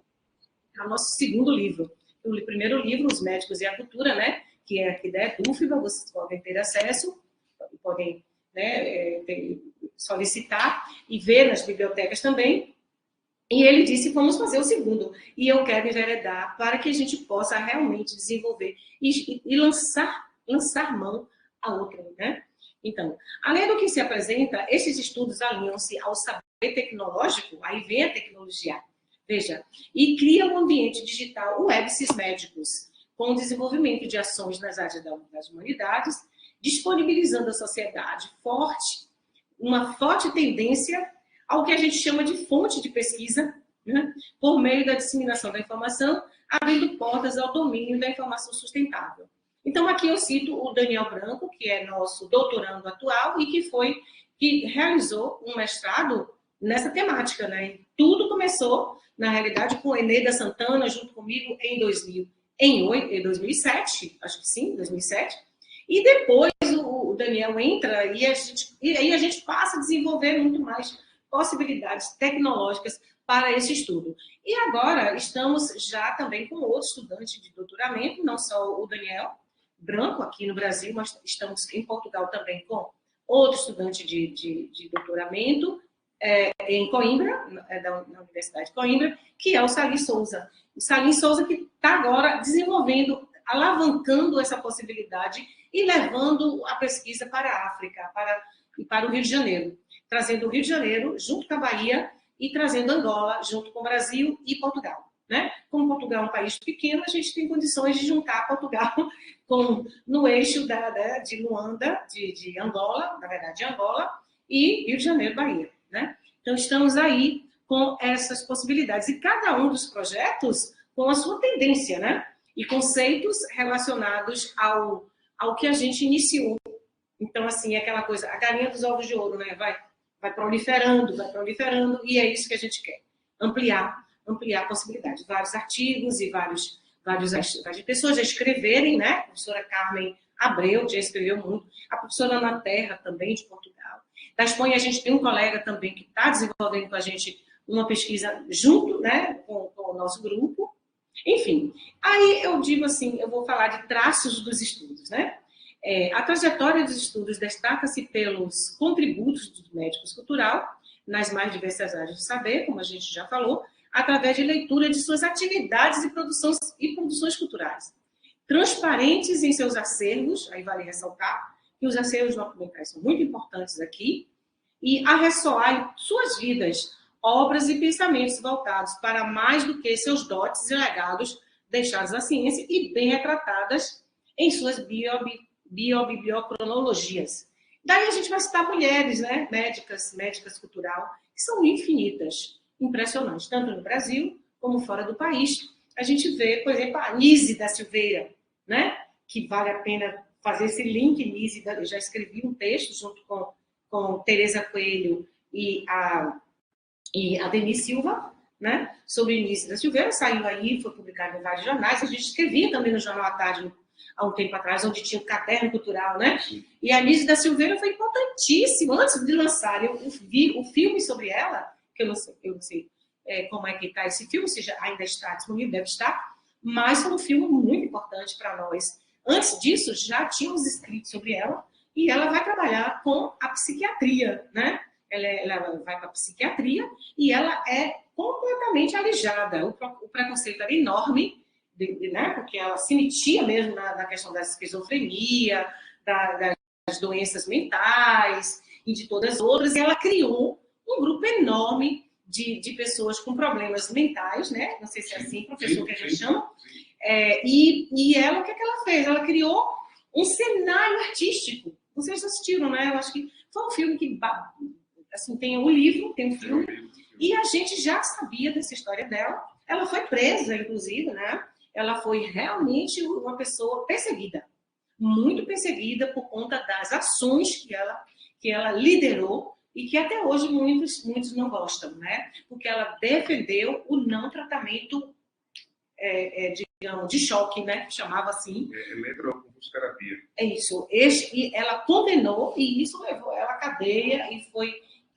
o nosso segundo livro. O primeiro livro, Os Médicos e a Cultura, né, que é aqui da EDUFBA, vocês podem ter acesso, podem, né, solicitar e ver nas bibliotecas também. E ele disse, vamos fazer o segundo. E eu quero enveredar para que a gente possa realmente desenvolver e lançar mão a outra, né? Então, além do que se apresenta, esses estudos alinham-se ao saber tecnológico, aí vem a tecnologia, veja, e cria um ambiente digital, o Web-SIS Médicos, com o desenvolvimento de ações nas áreas das humanidades, disponibilizando à sociedade uma forte tendência ao que a gente chama de fonte de pesquisa, né, por meio da disseminação da informação, abrindo portas ao domínio da informação sustentável. Então, aqui eu cito o Daniel Branco, que é nosso doutorando atual e que realizou um mestrado nessa temática, né? E tudo começou, na realidade, com Eneida Santana, junto comigo, em 2007, acho que sim, 2007. E depois o Daniel entra e aí a gente passa a desenvolver muito mais possibilidades tecnológicas para esse estudo. E agora estamos já também com outro estudante de doutoramento, não só o Daniel Branco aqui no Brasil, mas estamos em Portugal também com outro estudante de doutoramento em Coimbra, na Universidade de Coimbra, que é o Salim Souza. O Salim Souza que está agora desenvolvendo, alavancando essa possibilidade e levando a pesquisa para a África e para o Rio de Janeiro, trazendo o Rio de Janeiro junto com a Bahia e trazendo Angola junto com o Brasil e Portugal. Né? Como Portugal é um país pequeno, a gente tem condições de juntar Portugal no eixo de Luanda, de Angola, na verdade de Angola, e Rio de Janeiro, Bahia. Né? Então, estamos aí com essas possibilidades. E cada um dos projetos com a sua tendência, né? E conceitos relacionados ao que a gente iniciou. Então, assim, é aquela coisa, a galinha dos ovos de ouro, né? Vai proliferando, e é isso que a gente quer. Ampliar a possibilidade. Vários artigos e várias pessoas já escreverem, né? A professora Carmen Abreu já escreveu muito. A professora Ana Terra, também, de Portugal. Da Espanha, a gente tem um colega também que está desenvolvendo com a gente uma pesquisa junto, né? Com o nosso grupo. Enfim, aí eu digo assim, eu vou falar de traços dos estudos, né? A trajetória dos estudos destaca-se pelos contributos dos médicos cultural nas mais diversas áreas do saber, como a gente já falou, através de leitura de suas atividades e produções culturais. Transparentes em seus acervos, aí vale ressaltar que os acervos documentais são muito importantes aqui, e a ressoar em suas vidas, obras e pensamentos voltados para mais do que seus dotes e legados deixados à ciência e bem retratadas em suas biobibliocronologias. Daí a gente vai citar mulheres, né, médicas cultural, que são infinitas, impressionantes, tanto no Brasil como fora do país. A gente vê, por exemplo, a Nise da Silveira, né, que vale a pena fazer esse link, Nise, eu já escrevi um texto junto com Tereza Coelho e a Denise Silva, né, sobre o Nise da Silveira, saiu aí, foi publicado em vários jornais, a gente escrevia também no Jornal à Tarde, há um tempo atrás, onde tinha o caderno cultural, né? E a Nise da Silveira foi importantíssimo. Antes de lançar, eu vi o filme sobre ela, que eu não sei como é que está esse filme, se ainda está disponível, deve estar, mas foi um filme muito importante para nós. Antes disso, já tínhamos escrito sobre ela, e ela vai trabalhar com a psiquiatria, né? Ela vai para a psiquiatria e ela é completamente alijada. O preconceito era enorme, né? Porque ela se metia mesmo na questão da esquizofrenia, das doenças mentais e de todas as outras, e ela criou um grupo enorme de pessoas com problemas mentais, né? Não sei se é assim, professor, que a gente chama. E ela, o que ela fez? Ela criou um cenário artístico. Vocês assistiram, né? Eu acho que foi um filme que, assim, tem um livro, tem um filme, e a gente já sabia dessa história dela. Ela foi presa, inclusive, né? Ela foi realmente uma pessoa perseguida, muito perseguida por conta das ações que ela liderou e que até hoje muitos não gostam, né? Porque ela defendeu o não tratamento, digamos, de choque, né? Que chamava assim. Eletroconvulsoterapia. É isso. E ela condenou, e isso levou ela à cadeia, e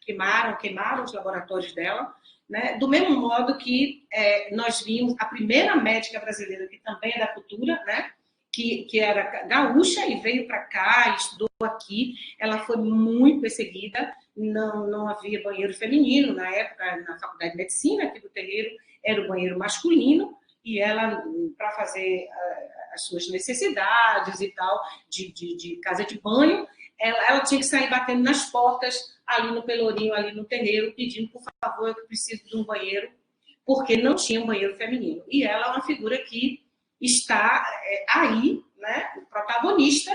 queimaram os laboratórios dela, né? Do mesmo modo que nós vimos a primeira médica brasileira, que também é da cultura, né? Que era gaúcha e veio para cá, estudou aqui, ela foi muito perseguida, não havia banheiro feminino na época, na Faculdade de Medicina, aqui do terreiro, era o banheiro masculino, e ela, para fazer as suas necessidades e tal, de casa de banho, ela tinha que sair batendo nas portas, ali no Pelourinho, ali no terreiro, pedindo, por favor, eu preciso de um banheiro, porque não tinha um banheiro feminino. E ela é uma figura que está aí, né, protagonista,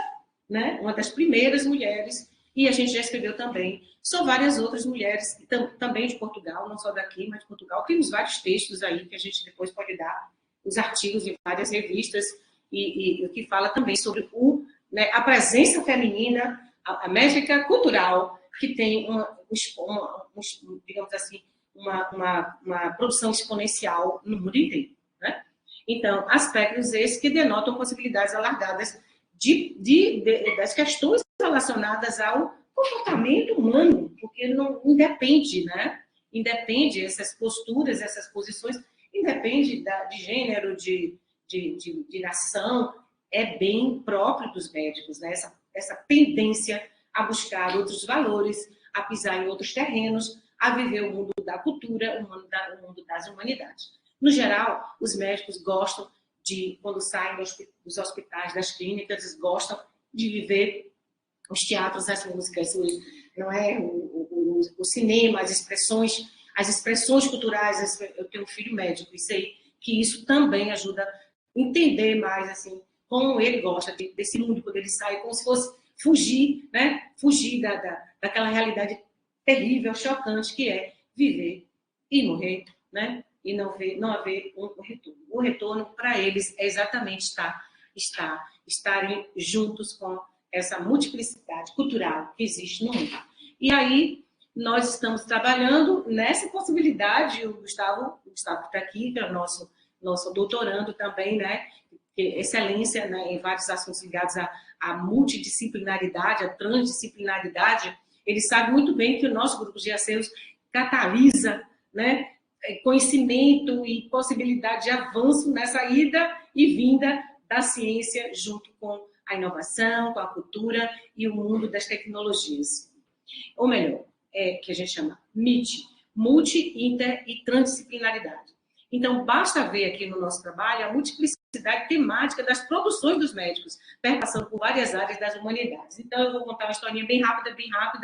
né, uma das primeiras mulheres, e a gente já escreveu também sobre várias outras mulheres, também de Portugal, não só daqui, mas de Portugal. Temos vários textos aí que a gente depois pode dar, os artigos em várias revistas, e que fala também sobre a presença feminina, a médica cultural, que tem digamos assim, uma produção exponencial no mundo inteiro, né? Então, aspectos esses que denotam possibilidades alargadas das questões relacionadas ao comportamento humano, porque não independe, né? Independe essas posturas, essas posições, independe de gênero, de nação, é bem próprio dos médicos, né? Essa tendência a buscar outros valores, a pisar em outros terrenos, a viver o mundo da cultura, o mundo das humanidades. No geral, os médicos gostam quando saem dos hospitais, das clínicas, gostam de viver os teatros, as músicas, não é? O cinema, as expressões culturais. Eu tenho um filho médico, que isso também ajuda a entender mais, assim, como ele gosta desse mundo, quando ele sai, como se fosse fugir, né? Fugir daquela realidade terrível, chocante, que é viver e morrer, né? E não haver um retorno. O retorno, para eles, é exatamente estarem juntos com essa multiplicidade cultural que existe no mundo. E aí, nós estamos trabalhando nessa possibilidade, o Gustavo que está aqui, que é o nosso doutorando também, né? Excelência, né, em vários assuntos ligados à multidisciplinaridade, à transdisciplinaridade. Ele sabe muito bem que o nosso grupo de acervos catalisa, né, conhecimento e possibilidade de avanço nessa ida e vinda da ciência junto com a inovação, com a cultura e o mundo das tecnologias. Ou melhor, que a gente chama MIT, multi, inter e transdisciplinaridade. Então, basta ver aqui no nosso trabalho a multiplicidade temática das produções dos médicos, perpassando por várias áreas das humanidades. Então, eu vou contar uma historinha bem rápida,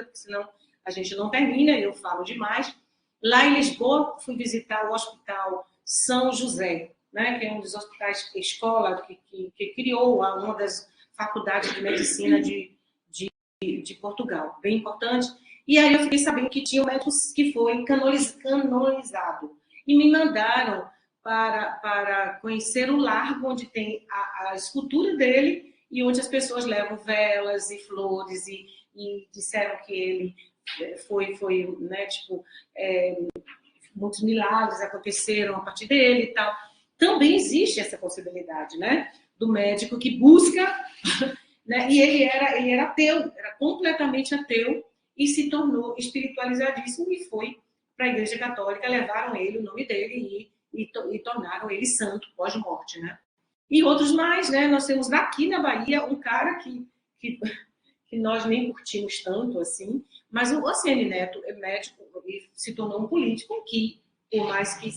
porque senão a gente não termina, eu falo demais. Lá em Lisboa, fui visitar o Hospital São José, né, que é um dos hospitais escola que criou uma das faculdades de medicina de Portugal, bem importante. E aí eu fiquei sabendo que tinha um médico que foi canonizado. E me mandaram para conhecer o largo onde tem a escultura dele e onde as pessoas levam velas e flores e disseram que ele foi né, tipo, muitos milagres aconteceram a partir dele e tal. Também existe essa possibilidade, né, do médico que busca, né, e ele era ateu, era completamente ateu, e se tornou espiritualizadíssimo e foi para a Igreja Católica, levaram ele, o nome dele, e tornaram ele santo pós-morte, né? E outros mais, né? Nós temos aqui na Bahia um cara que nós nem curtimos tanto, assim, mas o Ossiane Neto é médico e se tornou um político que, por mais que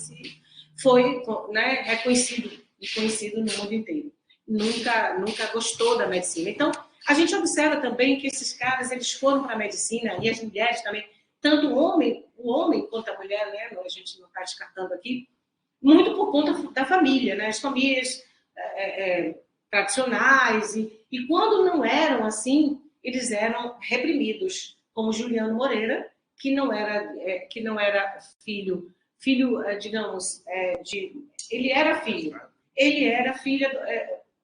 foi, né, reconhecido e conhecido no mundo inteiro. Nunca gostou da medicina. Então, a gente observa também que esses caras, eles foram para a medicina, e as mulheres também, tanto o homem quanto a mulher, né, a gente não está descartando aqui, muito por conta da família, né, as famílias tradicionais, e quando não eram assim, eles eram reprimidos, como Juliano Moreira, que não era filho, digamos, ele era filho,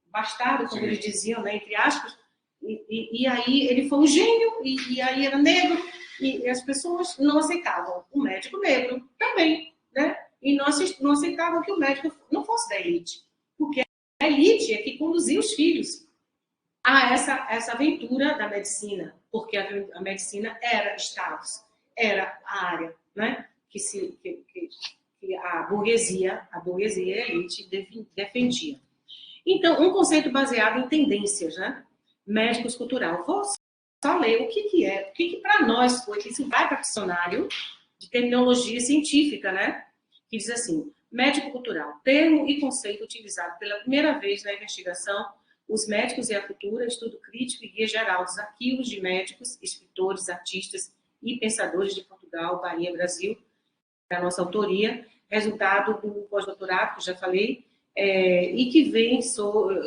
bastardo, como eles diziam, né, entre aspas, e aí ele foi um gênio, e aí era negro, e as pessoas não aceitavam o médico negro também, né? E não aceitavam que o médico não fosse da elite, porque a elite é que conduzia os filhos a essa aventura da medicina, porque a medicina era status, era a área, né, que a burguesia, a elite defendia. Então, um conceito baseado em tendências, né? Médicos cultural. Vou só ler o que para nós foi, que isso vai para o dicionário de terminologia científica, né? Que diz assim, médico cultural, termo e conceito utilizado pela primeira vez na investigação, os médicos e a cultura, estudo crítico e guia geral dos arquivos de médicos, escritores, artistas e pensadores de Portugal, Bahia, Brasil, da nossa autoria, resultado do pós-doutorado, que eu já falei, e que vem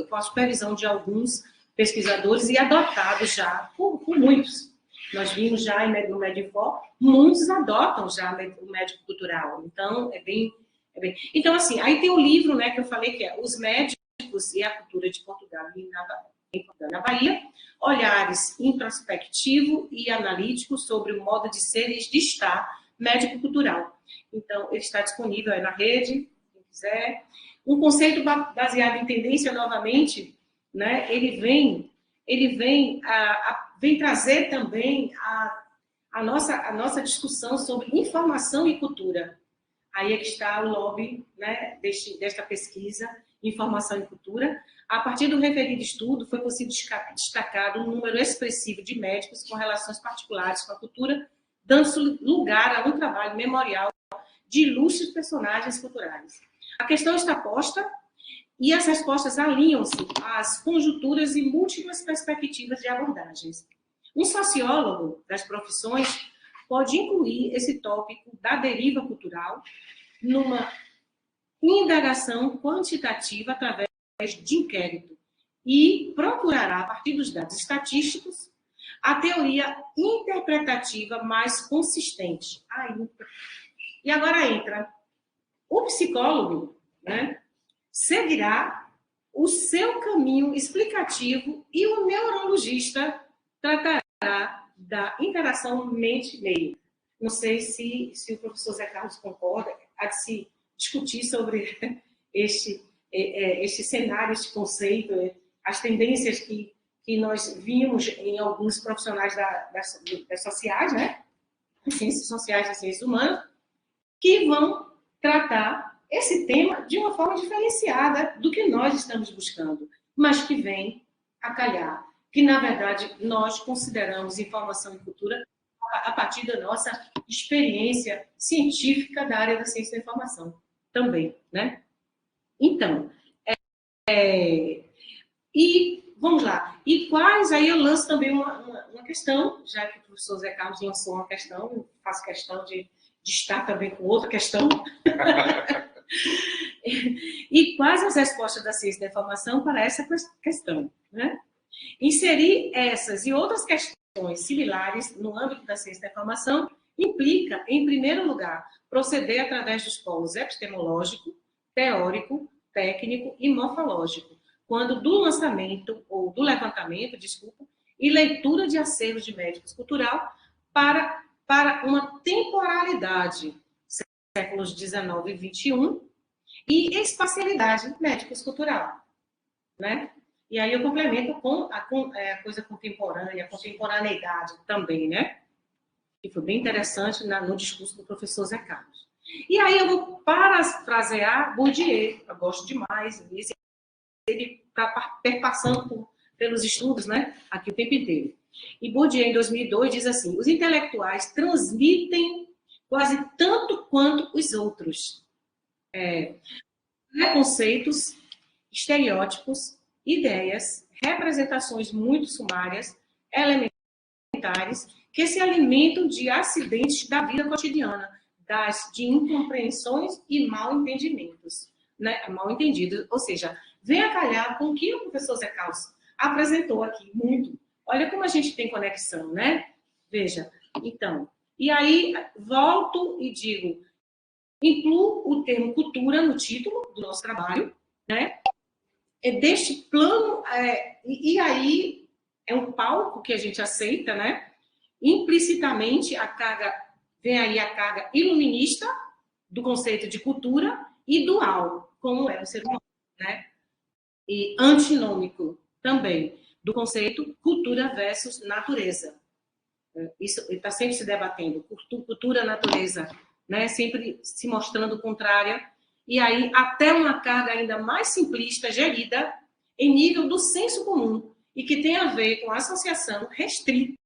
com a supervisão de alguns pesquisadores e adotado já por muitos. Nós vimos já no Medifor, muitos adotam já o médico cultural. Então, é bem... Então, assim, aí tem o livro, né, que eu falei, que é Os Médicos e a Cultura de Portugal na Bahia, olhares introspectivo e analítico sobre o modo de ser e de estar médico-cultural. Então, ele está disponível aí na rede, quem quiser. Um conceito baseado em tendência, novamente, né, ele vem trazer também a nossa discussão sobre informação e cultura. Aí é que está o lobby, né, desta pesquisa, Informação e Cultura. A partir do referido estudo, foi possível destacar um número expressivo de médicos com relações particulares com a cultura, dando lugar a um trabalho memorial de ilustres personagens culturais. A questão está posta e as respostas alinham-se às conjunturas e múltiplas perspectivas de abordagens. Um sociólogo das profissões pode incluir esse tópico da deriva cultural numa indagação quantitativa através de inquérito e procurará, a partir dos dados estatísticos, a teoria interpretativa mais consistente. E agora entra o psicólogo, né, seguirá o seu caminho explicativo e o neurologista tratará da interação mente-meio. Não sei se o professor Zé Carlos concorda, há de se discutir sobre este cenário, este conceito, as tendências que nós vimos em alguns profissionais das sociais, né? Ciências sociais e ciências humanas, que vão tratar esse tema de uma forma diferenciada do que nós estamos buscando, mas que vem a calhar, que, na verdade, nós consideramos informação e cultura a partir da nossa experiência científica da área da ciência da informação também, né? Então, e vamos lá. E quais, aí eu lanço também uma questão, já que o professor Zé Carlos lançou uma questão, eu faço questão de estar também com outra questão. E quais as respostas da ciência da informação para essa questão, né? Inserir essas e outras questões similares no âmbito da ciência da informação implica, em primeiro lugar, proceder através dos polos epistemológico, teórico, técnico e morfológico, quando do lançamento, ou do levantamento, desculpa, e leitura de acervos de médicos cultural para uma temporalidade, séculos 19 e 21, e espacialidade médicos cultural, né? E aí eu complemento com a coisa contemporânea, a contemporaneidade também, né? Que foi bem interessante no discurso do professor Zé Carlos. E aí eu vou parafrasear Bourdieu, eu gosto demais, ele está perpassando pelos estudos, né, aqui o tempo inteiro. E Bourdieu, em 2002, diz assim: os intelectuais transmitem quase tanto quanto os outros preconceitos, estereótipos, ideias, representações muito sumárias, elementares, que se alimentam de acidentes da vida cotidiana, de incompreensões e mal-entendimentos, né? Mal-entendidos, ou seja, vem a calhar com o que o professor Zé Carlos apresentou aqui, muito. Olha como a gente tem conexão, né? Veja, então, e aí volto e digo, incluo o termo cultura no título do nosso trabalho, né? É deste plano, e aí é um palco que a gente aceita, né? Implicitamente, vem aí a carga iluminista do conceito de cultura e dual, como é o ser humano, né? E antinômico também do conceito cultura versus natureza. Isso está sempre se debatendo, cultura, natureza, né? Sempre se mostrando contrária, e aí até uma carga ainda mais simplista, gerida em nível do senso comum, e que tem a ver com a associação restrita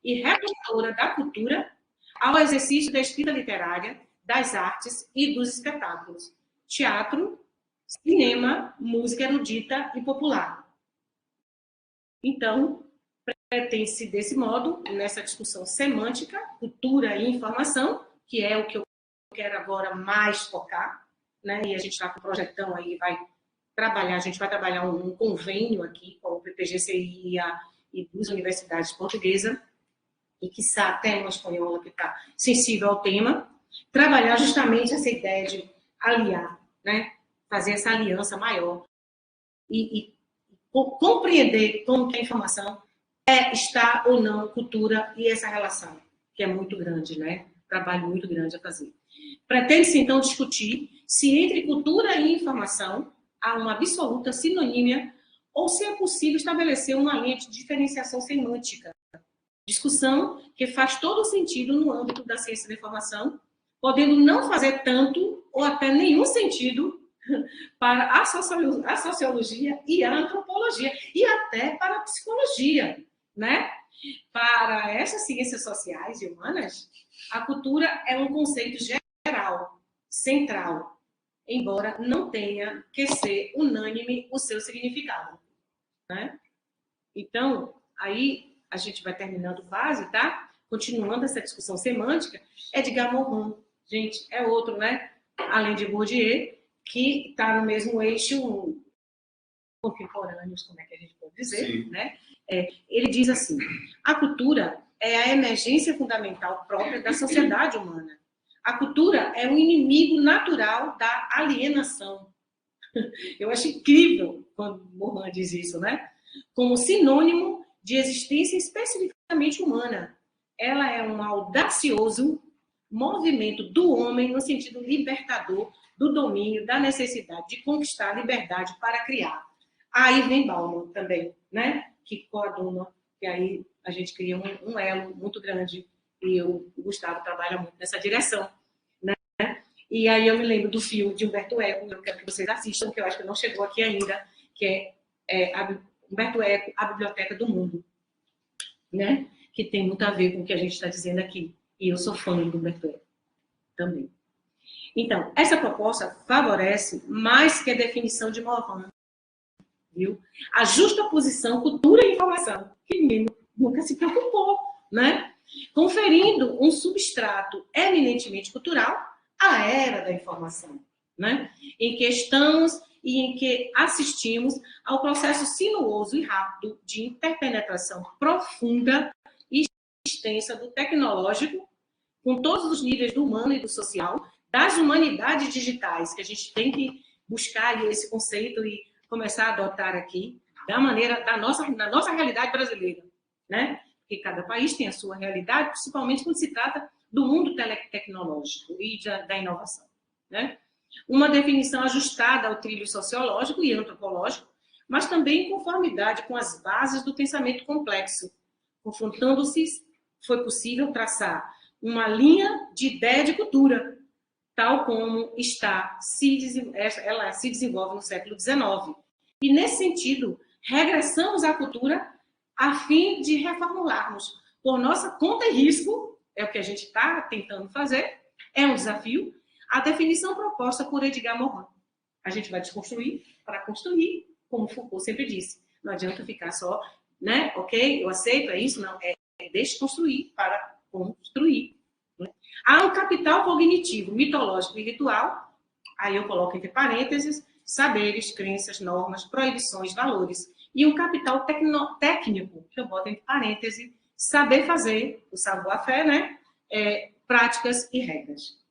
e redutora da cultura ao exercício da escrita literária, das artes e dos espetáculos. Teatro, cinema, música erudita e popular. Então, pretende-se desse modo, nessa discussão semântica, cultura e informação, que é o que eu quero agora mais focar, né? E a gente está com um projetão aí, a gente vai trabalhar um convênio aqui com o PPGCI e duas universidades portuguesas, e quiçá até uma espanhola que está sensível ao tema, trabalhar justamente essa ideia de aliar, né? Fazer essa aliança maior e compreender como que a informação está ou não cultura e essa relação, que é muito grande, né? Trabalho muito grande a fazer. Pretende-se, então, discutir se entre cultura e informação há uma absoluta sinonímia ou se é possível estabelecer uma linha de diferenciação semântica. Discussão que faz todo sentido no âmbito da ciência da informação, podendo não fazer tanto ou até nenhum sentido para a sociologia e a antropologia, e até para a psicologia, né? Para essas ciências sociais e humanas, a cultura é um conceito geral, central, embora não tenha que ser unânime o seu significado, né? Então, aí a gente vai terminando base, tá? Continuando essa discussão semântica, Edgar Morin, gente, é outro, né? Além de Bourdieu, que está no mesmo eixo contemporâneos, como é que a gente pode dizer, sim, né? Ele diz assim: a cultura é a emergência fundamental própria da sociedade humana. A cultura é um inimigo natural da alienação. Eu acho incrível quando Morin diz isso, né? Como sinônimo de existência especificamente humana. Ela é um audacioso movimento do homem no sentido libertador do domínio, da necessidade de conquistar a liberdade para criar. Aí vem Bauman também, né? Que coaduna, que aí a gente cria um elo muito grande, e o Gustavo trabalha muito nessa direção, né? E aí eu me lembro do filme de Humberto Eco, eu quero que vocês assistam, que eu acho que não chegou aqui ainda, que é Humberto Eco, A Biblioteca do Mundo, né? Que tem muito a ver com o que a gente está dizendo aqui. E eu sou fã do Humberto Eco também. Então, essa proposta favorece mais que a definição de Morin, viu? A justa posição cultura e informação, que ninguém nunca se preocupou, né? Conferindo um substrato eminentemente cultural à era da informação, né? Em que estamos e em que assistimos ao processo sinuoso e rápido de interpenetração profunda e extensa do tecnológico, com todos os níveis do humano e do social, das humanidades digitais, que a gente tem que buscar esse conceito e começar a adotar aqui da nossa realidade brasileira, né? Porque cada país tem a sua realidade, principalmente quando se trata do mundo tecnológico e da inovação, né? Uma definição ajustada ao trilho sociológico e antropológico, mas também em conformidade com as bases do pensamento complexo. Confrontando-se, foi possível traçar uma linha de ideia de cultura, tal como ela se desenvolve no século XIX. E, nesse sentido, regressamos à cultura a fim de reformularmos por nossa conta e risco, é o que a gente está tentando fazer, é um desafio, a definição proposta por Edgar Morin. A gente vai desconstruir para construir, como Foucault sempre disse. Não adianta ficar só, né? Ok, eu aceito, é isso? Não, é desconstruir para construir. Né? Há um capital cognitivo, mitológico e ritual, aí eu coloco entre parênteses, saberes, crenças, normas, proibições, valores. E um capital técnico, que eu boto entre parênteses, saber fazer, o savoir-faire, né? Práticas e regras.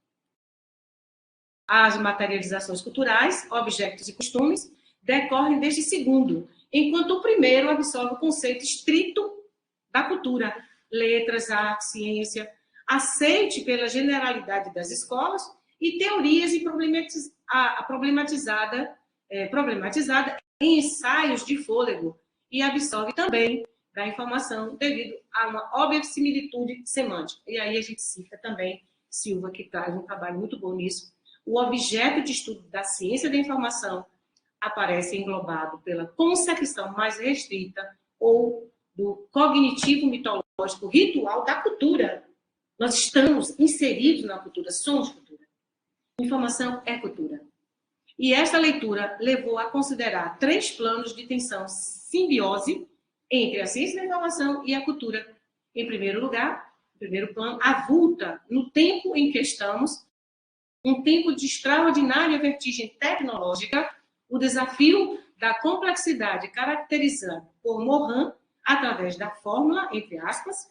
As materializações culturais, objetos e costumes, decorrem deste segundo, enquanto o primeiro absorve o conceito estrito da cultura, letras, arte, ciência, aceite pela generalidade das escolas e teorias e problematizada em ensaios de fôlego e absorve também da informação devido a uma obversimilitude semântica. E aí a gente cita também Silva, que traz um trabalho muito bom nisso. O objeto de estudo da ciência da informação aparece englobado pela concepção mais restrita ou do cognitivo mitológico ritual da cultura. Nós estamos inseridos na cultura, somos cultura. Informação é cultura. E esta leitura levou a considerar 3 planos de tensão simbiose entre a ciência da informação e a cultura. Em primeiro lugar, em primeiro plano, avulta no tempo em que estamos, um tempo de extraordinária vertigem tecnológica, o desafio da complexidade caracterizado por Morin através da fórmula, entre aspas,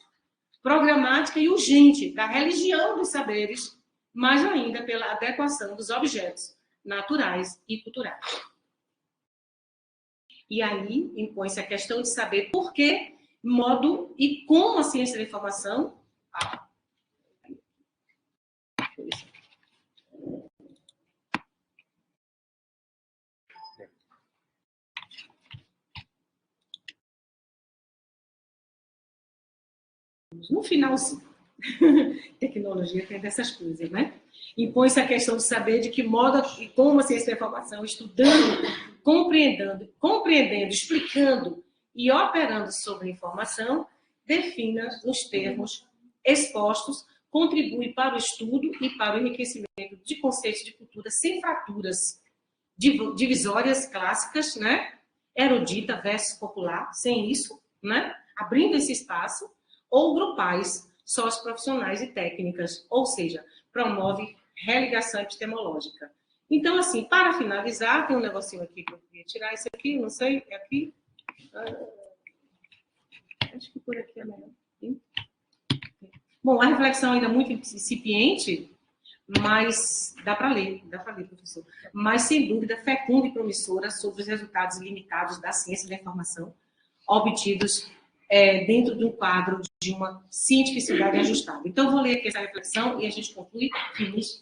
programática e urgente da religião dos saberes, mais ainda pela adequação dos objetos naturais e culturais. E aí impõe-se a questão de saber por que, modo e como a ciência da informação no finalzinho. Tecnologia tem dessas coisas, né? Impõe-se a questão de saber de que modo e como a ciência da informação, estudando, compreendendo, explicando e operando sobre a informação, defina os termos expostos, contribui para o estudo e para o enriquecimento de conceitos de cultura sem fraturas divisórias clássicas, né? Erudita versus popular, sem isso, né? Abrindo esse espaço, ou grupais, socioprofissionais e técnicas, ou seja, promove religação epistemológica. Então, assim, para finalizar, tem um negocinho aqui que eu queria tirar, esse aqui, não sei, é aqui. Acho que por aqui é melhor. Bom, a reflexão ainda é muito incipiente, mas dá para ler, professor. Mas, sem dúvida, fecunda e promissora sobre os resultados limitados da ciência da informação, obtidos dentro de um quadro de uma cientificidade ajustada. Então, eu vou ler aqui essa reflexão e a gente conclui. Finish.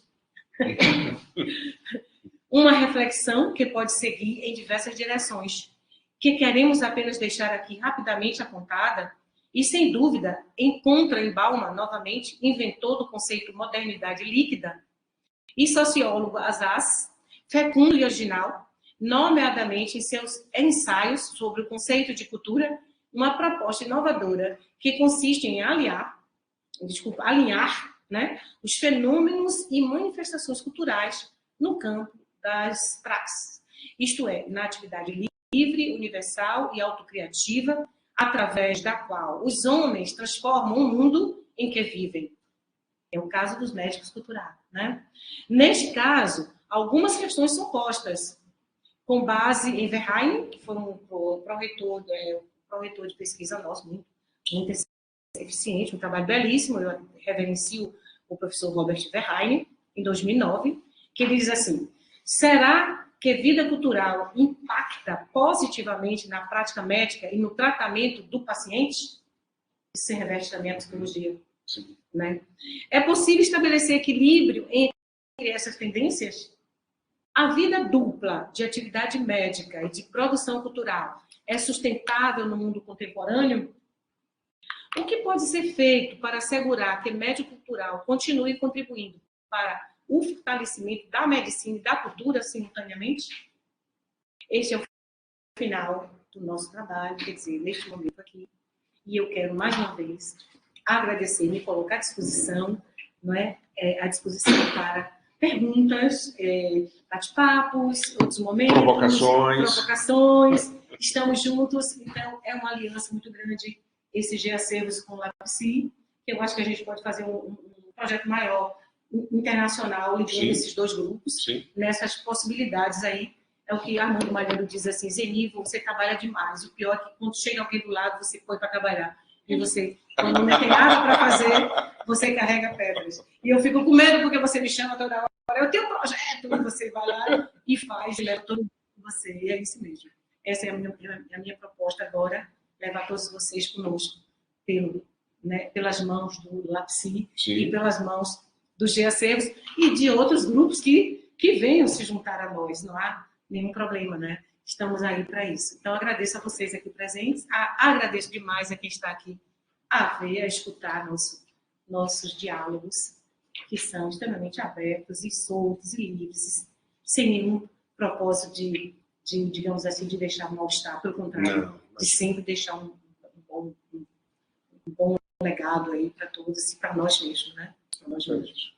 Uma reflexão que pode seguir em diversas direções, que queremos apenas deixar aqui rapidamente apontada, e, sem dúvida, encontra em Bauman, novamente, inventor do conceito modernidade líquida, e sociólogo Azaz, fecundo e original, nomeadamente em seus ensaios sobre o conceito de cultura, uma proposta inovadora que consiste em alinhar, né, os fenômenos e manifestações culturais no campo das praxes, isto é, na atividade livre, universal e autocriativa, através da qual os homens transformam o mundo em que vivem. É o caso dos médicos culturais, né? Neste caso, algumas questões são postas, com base em Verheyen, que foi um pró-reitor de pesquisa nosso, muito eficiente, um trabalho belíssimo, eu reverencio o professor Robert Verheyen, em 2009, que ele diz assim: será que vida cultural impacta positivamente na prática médica e no tratamento do paciente, isso se reverte também à psicologia. Sim. Né? É possível estabelecer equilíbrio entre essas tendências? A vida dupla de atividade médica e de produção cultural é sustentável no mundo contemporâneo? O que pode ser feito para assegurar que a média cultural continue contribuindo para o fortalecimento da medicina e da cultura simultaneamente? Este é o final do nosso trabalho, quer dizer, neste momento aqui. E eu quero, mais uma vez, agradecer, me colocar à disposição, não é? À disposição para perguntas, bate-papos, outros momentos, provocações. Estamos juntos, então é uma aliança muito grande esse GEAcervos com o LabPsi, que eu acho que a gente pode fazer um projeto maior, internacional, entre esses dois grupos, nessas possibilidades aí. É o que Armando Malheiro diz assim: Zeni, você trabalha demais. O pior é que quando chega alguém do lado, você põe para trabalhar. E você, quando não tem nada para fazer, você carrega pedras. E eu fico com medo porque você me chama toda hora. Eu tenho um projeto, e você vai lá e faz, e leva todo mundo com você. E é isso mesmo. Essa é a minha proposta agora, levar todos vocês conosco, pelas mãos do LabPsi e pelas mãos do GEAcervos e de outros grupos que venham se juntar a nós. Não há nenhum problema, né? Estamos aí para isso. Então, agradeço a vocês aqui presentes, agradeço demais a quem está aqui a ver, a escutar nossos diálogos, que são extremamente abertos e soltos e livres, sem nenhum propósito de digamos assim, de deixar um mal-estar, pelo contrário, de sempre deixar um bom legado aí para todos e para nós mesmos, né? Para nós mesmos.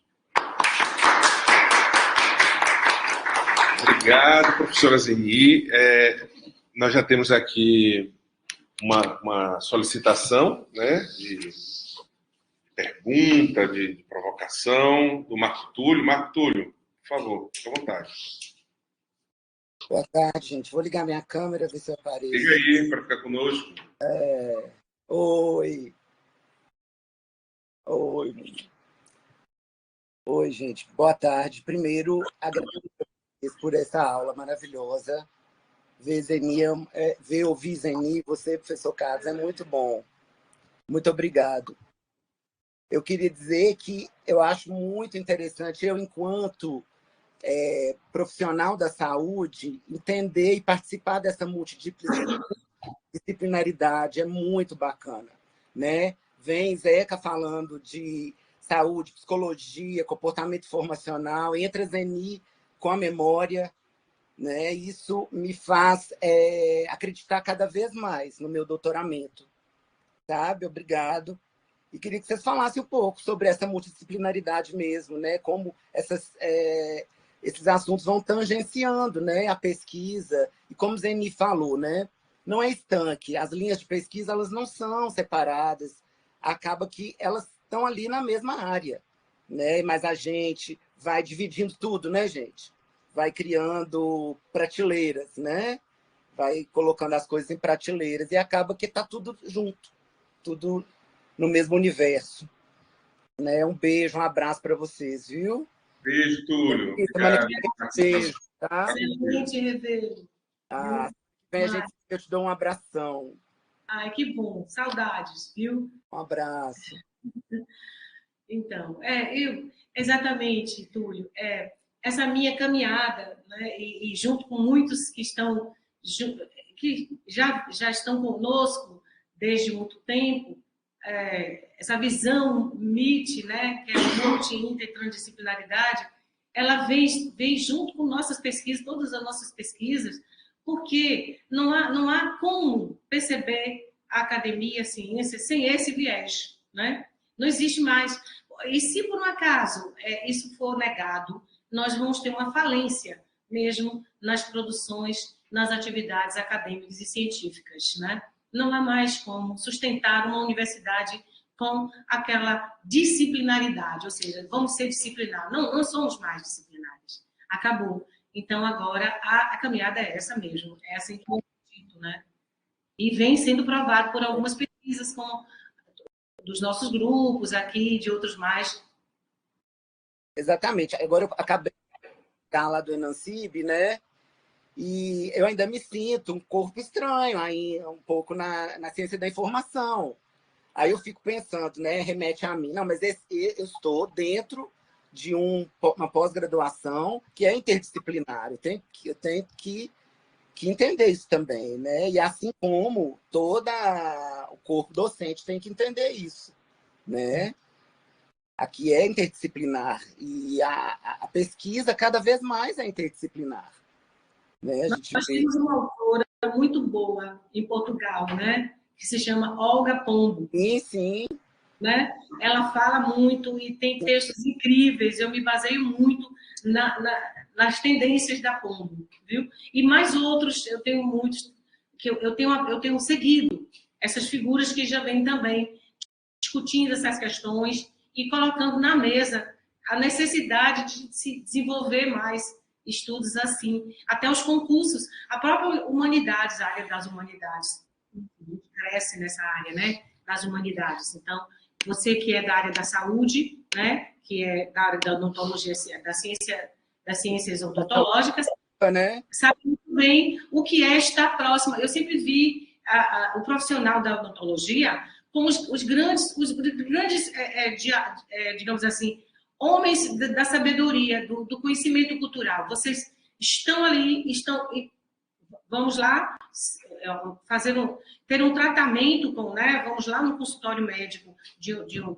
Obrigado, professora Zeni. Nós já temos aqui uma solicitação, né, de pergunta, de provocação do Marco Túlio. Marco Túlio, por favor, fique à vontade. Boa tarde, gente. Vou ligar minha câmera, ver se eu apareço. Liga aí para ficar conosco. Oi. Oi, gente. Boa tarde. Primeiro, agradeço por essa aula maravilhosa. Ouvir Zeni, você, professor Carlos, é muito bom. Muito obrigado. Eu queria dizer que eu acho muito interessante, eu, enquanto profissional da saúde, entender e participar dessa multidisciplinaridade é muito bacana, né? Vem Zeca falando de saúde, psicologia, comportamento formacional, entra Zeni com a memória, né? Isso me faz acreditar cada vez mais no meu doutoramento, sabe? Obrigado. E queria que vocês falassem um pouco sobre essa multidisciplinaridade mesmo, né? Como esses assuntos vão tangenciando, né, a pesquisa. E como Zeni falou, né, não é estanque. As linhas de pesquisa elas não são separadas. Acaba que elas estão ali na mesma área, né? Mas a gente vai dividindo tudo, né, gente? Vai criando prateleiras, né? Vai colocando as coisas em prateleiras e acaba que está tudo junto, tudo no mesmo universo. Né? Um beijo, um abraço para vocês, viu? Beijo, Túlio. Beijo, tá? Excelente, Revelo. Eu te dou um abração. Ai, que bom. Saudades, viu? Um abraço. Então, exatamente, Túlio. Essa minha caminhada, né, e junto com muitos que já estão conosco desde muito tempo, essa visão MIT, né, que é a multi-intertransdisciplinaridade, ela vem junto com nossas pesquisas, todas as nossas pesquisas, porque não há como perceber a academia, a ciência, sem esse viés, né? Não existe mais. E se por um acaso isso for negado, nós vamos ter uma falência mesmo nas produções, nas atividades acadêmicas e científicas, né? Não há mais como sustentar uma universidade com aquela disciplinaridade, ou seja, vamos ser disciplinados. Não somos mais disciplinares. Acabou. Então, agora, a caminhada é essa mesmo, é essa que eu acredito, né? E vem sendo provado por algumas pesquisas, como dos nossos grupos aqui, de outros mais. Exatamente. Agora eu acabei de falar lá do Enancib, né? E eu ainda me sinto um corpo estranho, aí um pouco na ciência da informação. Aí eu fico pensando, né, remete a mim, não, mas eu estou dentro de uma pós-graduação que é interdisciplinar, eu tenho que entender isso também, né? E assim como todo o corpo docente tem que entender isso, né? Aqui é interdisciplinar e a pesquisa cada vez mais é interdisciplinar. Né? Nós temos uma autora muito boa em Portugal, né? Que se chama Olga Pombo. Sim, sim. Né? Ela fala muito e tem textos incríveis. Eu me baseio muito nas tendências da Pombo, viu? E mais outros, eu tenho muitos que eu tenho seguido essas figuras que já vêm também discutindo essas questões e colocando na mesa a necessidade de se desenvolver mais estudos assim, até os concursos, a própria humanidades, a área das humanidades cresce nessa área, né? Das humanidades. Então, você que é da área da saúde, né? Que é da área da odontologia, das ciências odontológicas, né? sabe muito bem o que é estar próxima. Eu sempre vi o profissional da odontologia como os grandes digamos assim, homens da sabedoria, do conhecimento cultural. Vocês estão ali, vamos lá, ter um tratamento com, né? Vamos lá no consultório médico de um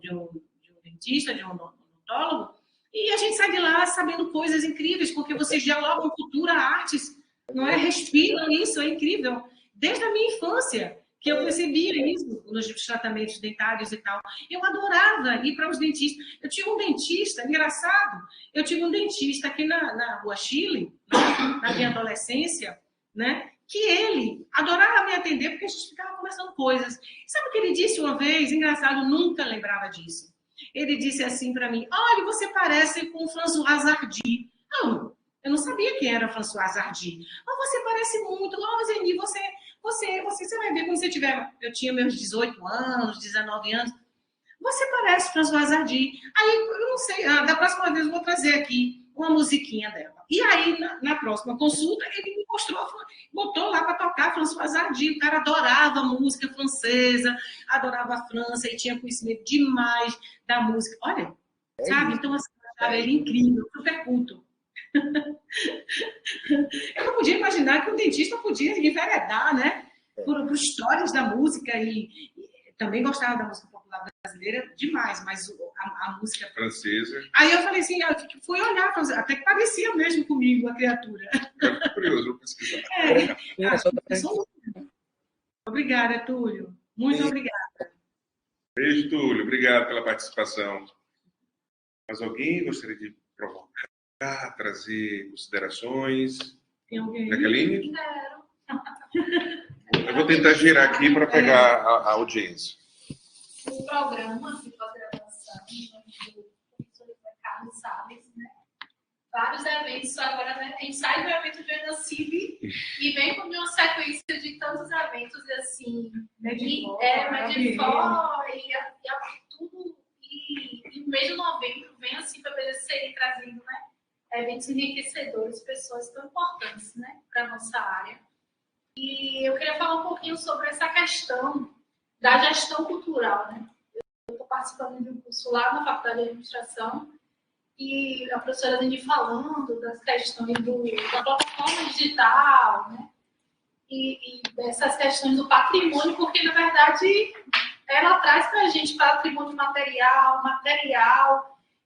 dentista, de um odontólogo, e a gente sai de lá sabendo coisas incríveis, porque vocês dialogam cultura, artes, não é? Respiram isso, é incrível. Desde a minha infância, que eu percebia isso nos tratamentos dentários e tal. Eu adorava ir para os dentistas. Eu tive um dentista, engraçado, eu tive um dentista aqui na Rua Chile, na minha adolescência, né? Que ele adorava me atender porque a gente ficava conversando coisas. Sabe o que ele disse uma vez? Engraçado, nunca lembrava disso. Ele disse assim para mim: olha, você parece com o François Hardy. Não, eu não sabia quem era François Hardy. Mas você parece muito. Oh, Zeni, você vai ver quando você tiver... Eu tinha meus 18 anos, 19 anos. Você parece François Hardy. Aí, eu não sei, da próxima vez eu vou trazer aqui uma musiquinha dela. E aí, na próxima consulta, ele me mostrou, botou lá para tocar François Hardy. O cara adorava música francesa, adorava a França e tinha conhecimento demais da música. Olha, sabe? Então, assim, eu achava ele incrível, super culto. Eu não podia imaginar que um dentista podia enveredar, né? Por histórias da música e também gostava da música popular brasileira demais, mas a música francesa. Aí eu falei assim, eu fui olhar, até que parecia mesmo comigo a criatura. É curioso, vou pesquisar. Obrigada, Túlio. Muito obrigada. Beijo, Túlio. Obrigado pela participação. Mas alguém gostaria de provocar, trazer considerações? Tem alguém? Jaqueline? Eu vou tentar girar aqui para pegar a audiência. O programa de pós-graduação do professor Carlos Salles, né? Vários eventos agora, né? A gente sai do evento do Enacib e vem com uma sequência de tantos eventos assim, Medifor e tudo. E no mês de novembro vem assim para PDC trazendo, né? Eventos enriquecedores, pessoas tão importantes, né? Para a nossa área. E eu queria falar um pouquinho sobre essa questão da gestão cultural, né? Eu estou participando de um curso lá na Faculdade de Administração e a professora Zeni falando das questões da plataforma digital, né? E dessas questões do patrimônio, porque, na verdade, ela traz para a gente patrimônio material,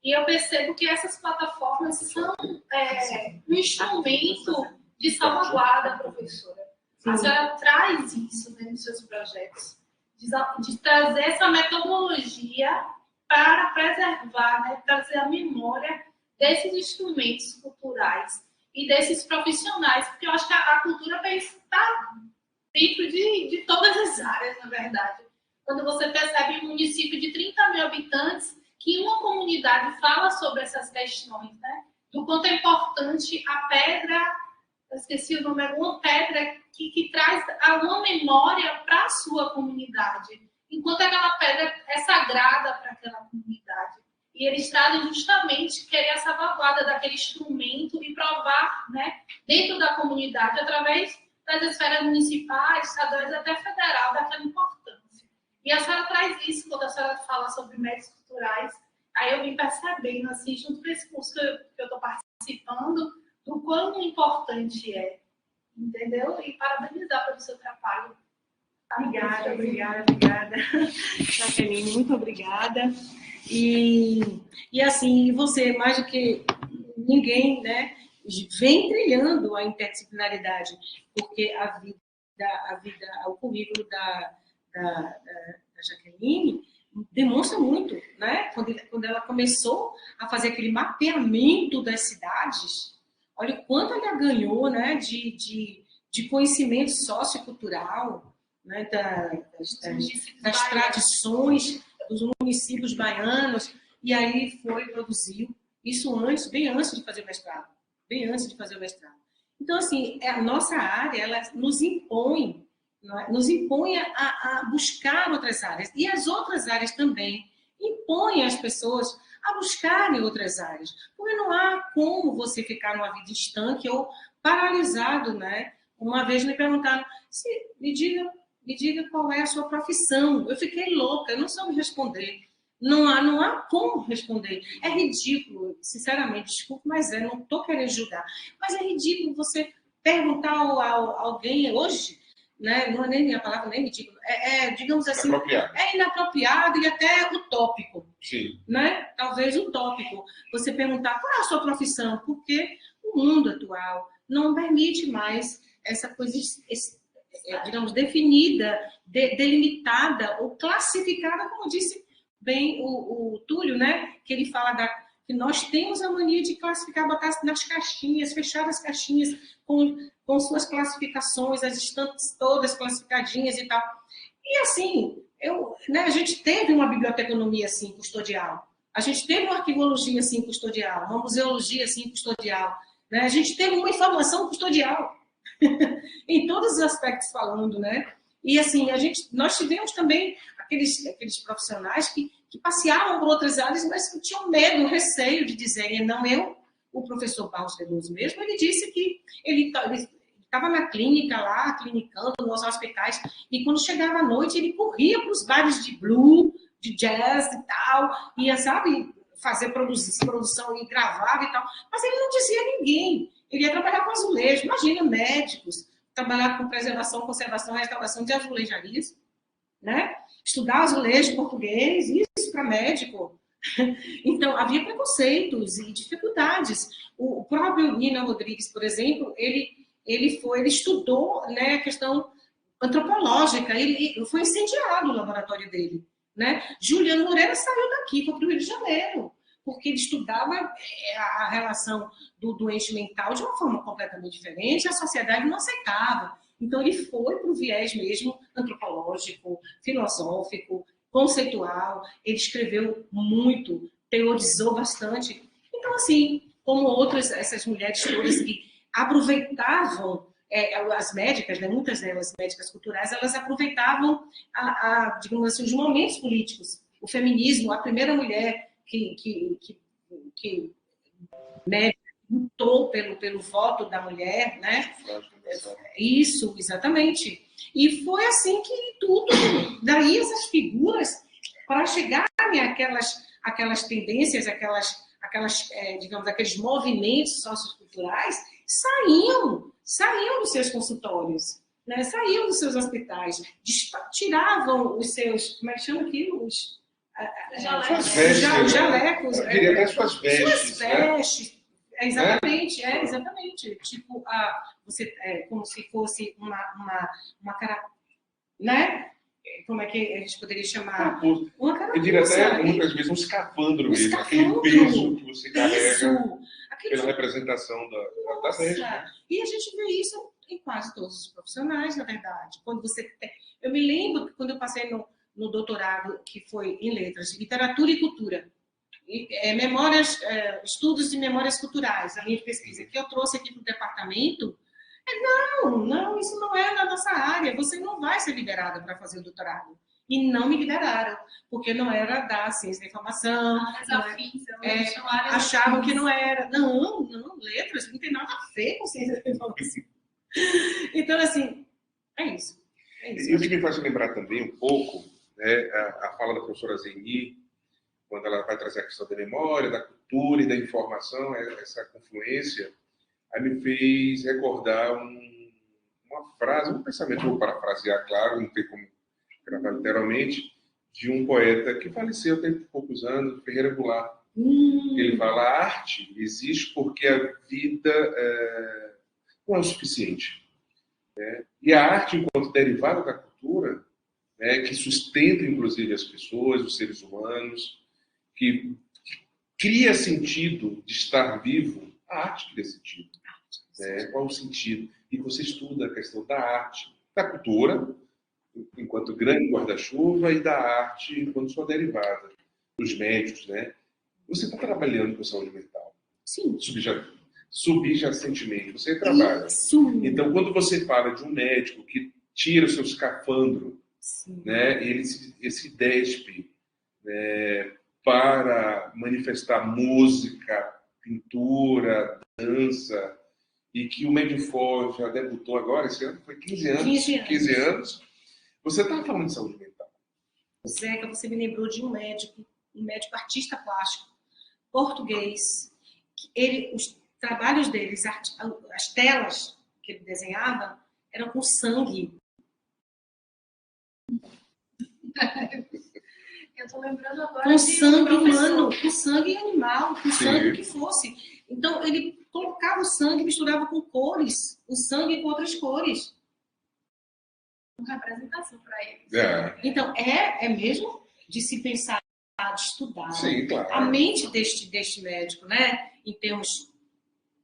e eu percebo que essas plataformas são um instrumento de salvaguarda, professora. A senhora traz isso, né, nos seus projetos, de trazer essa metodologia para preservar, né, trazer a memória desses instrumentos culturais e desses profissionais, porque eu acho que a cultura está dentro de todas as áreas, na verdade. Quando você percebe um município de 30 mil habitantes, que uma comunidade fala sobre essas questões, né, do quanto é importante a pedra, eu esqueci o nome, uma pedra que traz uma memória para a sua comunidade, enquanto aquela pedra é sagrada para aquela comunidade. E eles trazem justamente querer a salvaguarda daquele instrumento e provar, né, dentro da comunidade, através das esferas municipais, estaduais até federal, daquela importância. E a senhora traz isso quando a senhora fala sobre médios culturais. Aí eu vim percebendo, assim, junto com esse curso que eu estou participando, do quão importante é, entendeu? E parabenizar pelo seu trabalho. Obrigada. Jaqueline, muito obrigada. E assim, você, mais do que ninguém, né, vem trilhando a interdisciplinaridade, porque o currículo da Jaqueline demonstra muito, né? Quando ela começou a fazer aquele mapeamento das cidades, olha o quanto ela ganhou, né, de conhecimento sociocultural, né, das tradições dos municípios baianos, e aí produziu isso bem antes de fazer o mestrado. Então, assim, a nossa área, ela nos impõe a buscar outras áreas. E as outras áreas também impõem as pessoas a buscarem outras áreas. Porque não há como você ficar numa vida estanque ou paralisado, né? Uma vez me perguntaram, me diga qual é a sua profissão. Eu fiquei louca, eu não soube responder. Não há como responder. É ridículo, sinceramente, desculpe, mas não estou querendo julgar. Mas é ridículo você perguntar a alguém hoje, né? Não é nem a palavra, nem ridículo, digamos assim, é inapropriado e até utópico. Sim. Né? Talvez utópico. Você perguntar qual é a sua profissão, porque o mundo atual não permite mais essa coisa, digamos, definida, delimitada ou classificada, como disse bem o Túlio, né? Que ele fala que nós temos a mania de classificar, botar nas caixinhas, fechar as caixinhas com suas classificações, as estantes todas classificadinhas e tal. E assim, a gente teve uma biblioteconomia assim, custodial. A gente teve uma arquivologia assim, custodial, uma museologia assim, custodial. Né? A gente teve uma informação custodial. Em todos os aspectos falando, né? E assim, nós tivemos também aqueles profissionais que passeavam por outras áreas, mas que tinham medo, receio de dizerem, o professor Barros Veloso mesmo, ele disse que ele estava na clínica lá, clinicando nos hospitais, e quando chegava à noite, ele corria para os bares de blues, de jazz e tal, ia, sabe, fazer produção e gravava e tal, mas ele não dizia a ninguém. Ele ia trabalhar com azulejo. Imagina, médicos, trabalhar com preservação, conservação, restauração de azulejarias, né? Estudar azulejo português, isso para médico. Então, havia preconceitos e dificuldades. O próprio Nina Rodrigues, por exemplo, ele estudou, né, a questão antropológica, ele foi incendiado o laboratório dele. Né? Juliano Moreira saiu daqui, foi para o Rio de Janeiro, porque ele estudava a relação do doente mental de uma forma completamente diferente, e a sociedade não aceitava. Então, ele foi para o viés mesmo antropológico, filosófico, conceitual. Ele escreveu muito, teorizou bastante. Então, assim, como essas mulheres todas que aproveitavam, as médicas, né, muitas delas médicas culturais, elas aproveitavam, digamos assim, os momentos políticos. O feminismo, a primeira mulher que lutou pelo voto da mulher, né? Isso, exatamente. E foi assim que tudo, daí essas figuras, para chegarem àquelas tendências, digamos, aqueles movimentos socioculturais, saíam dos seus consultórios, né? Saíam dos seus hospitais, tiravam os seus, como é que chama aqui? Os jalecos. Eu diria até suas vestes. Exatamente, exatamente. Tipo, como se fosse uma cara, né? Como é que a gente poderia chamar? Uma carapuça. Eu diria até, muitas vezes, um escafandro mesmo. Aquele peso que você carrega pela representação da veste. E a gente vê isso em quase todos os profissionais, na verdade. Eu me lembro que quando eu passei no doutorado, que foi em letras, literatura e cultura, estudos de memórias culturais, a minha pesquisa, que eu trouxe aqui para o departamento, não, isso não é na nossa área, você não vai ser liberada para fazer o doutorado. e não me liberaram, porque não era da ciência da informação. Achavam que não era. Não, letras não tem nada a ver com ciência da informação. Então, assim, é isso. Isso me faz lembrar também um pouco, né, a fala da professora Zeni, quando ela vai trazer a questão da memória, da cultura e da informação, essa confluência, aí me fez recordar uma frase, um pensamento, vou parafrasear, claro, não tem como gravar literalmente, de um poeta que faleceu tem poucos anos, Ferreira Goulart. Ele fala: a arte existe porque a vida não é o suficiente. Né? E a arte, enquanto derivada da cultura, né, que sustenta, inclusive, as pessoas, os seres humanos, que cria sentido de estar vivo, a arte cria sentido. Né? Qual o sentido? E você estuda a questão da arte, da cultura, enquanto grande guarda-chuva, e da arte enquanto sua derivada, dos médicos, né? Você está trabalhando com saúde mental. Sim. Subjacentemente, você trabalha. Isso. Então, quando você fala de um médico que tira o seu escafandro, né, ele se despe, né, para manifestar música, pintura, dança, e que o Medifor já debutou agora, esse ano foi 15 anos. 15 anos. Você estava falando de saúde mental. Zeca, você me lembrou de um médico artista plástico, português. Os trabalhos deles, as telas que ele desenhava, eram com sangue. Eu estou lembrando agora com sangue humano, com sangue animal, com sangue que fosse. Então, ele colocava o sangue, misturava com cores, o sangue com outras cores. Uma representação para eles. Então, é mesmo de se pensar, de estudar. Sim, claro. A mente deste médico, né? Em termos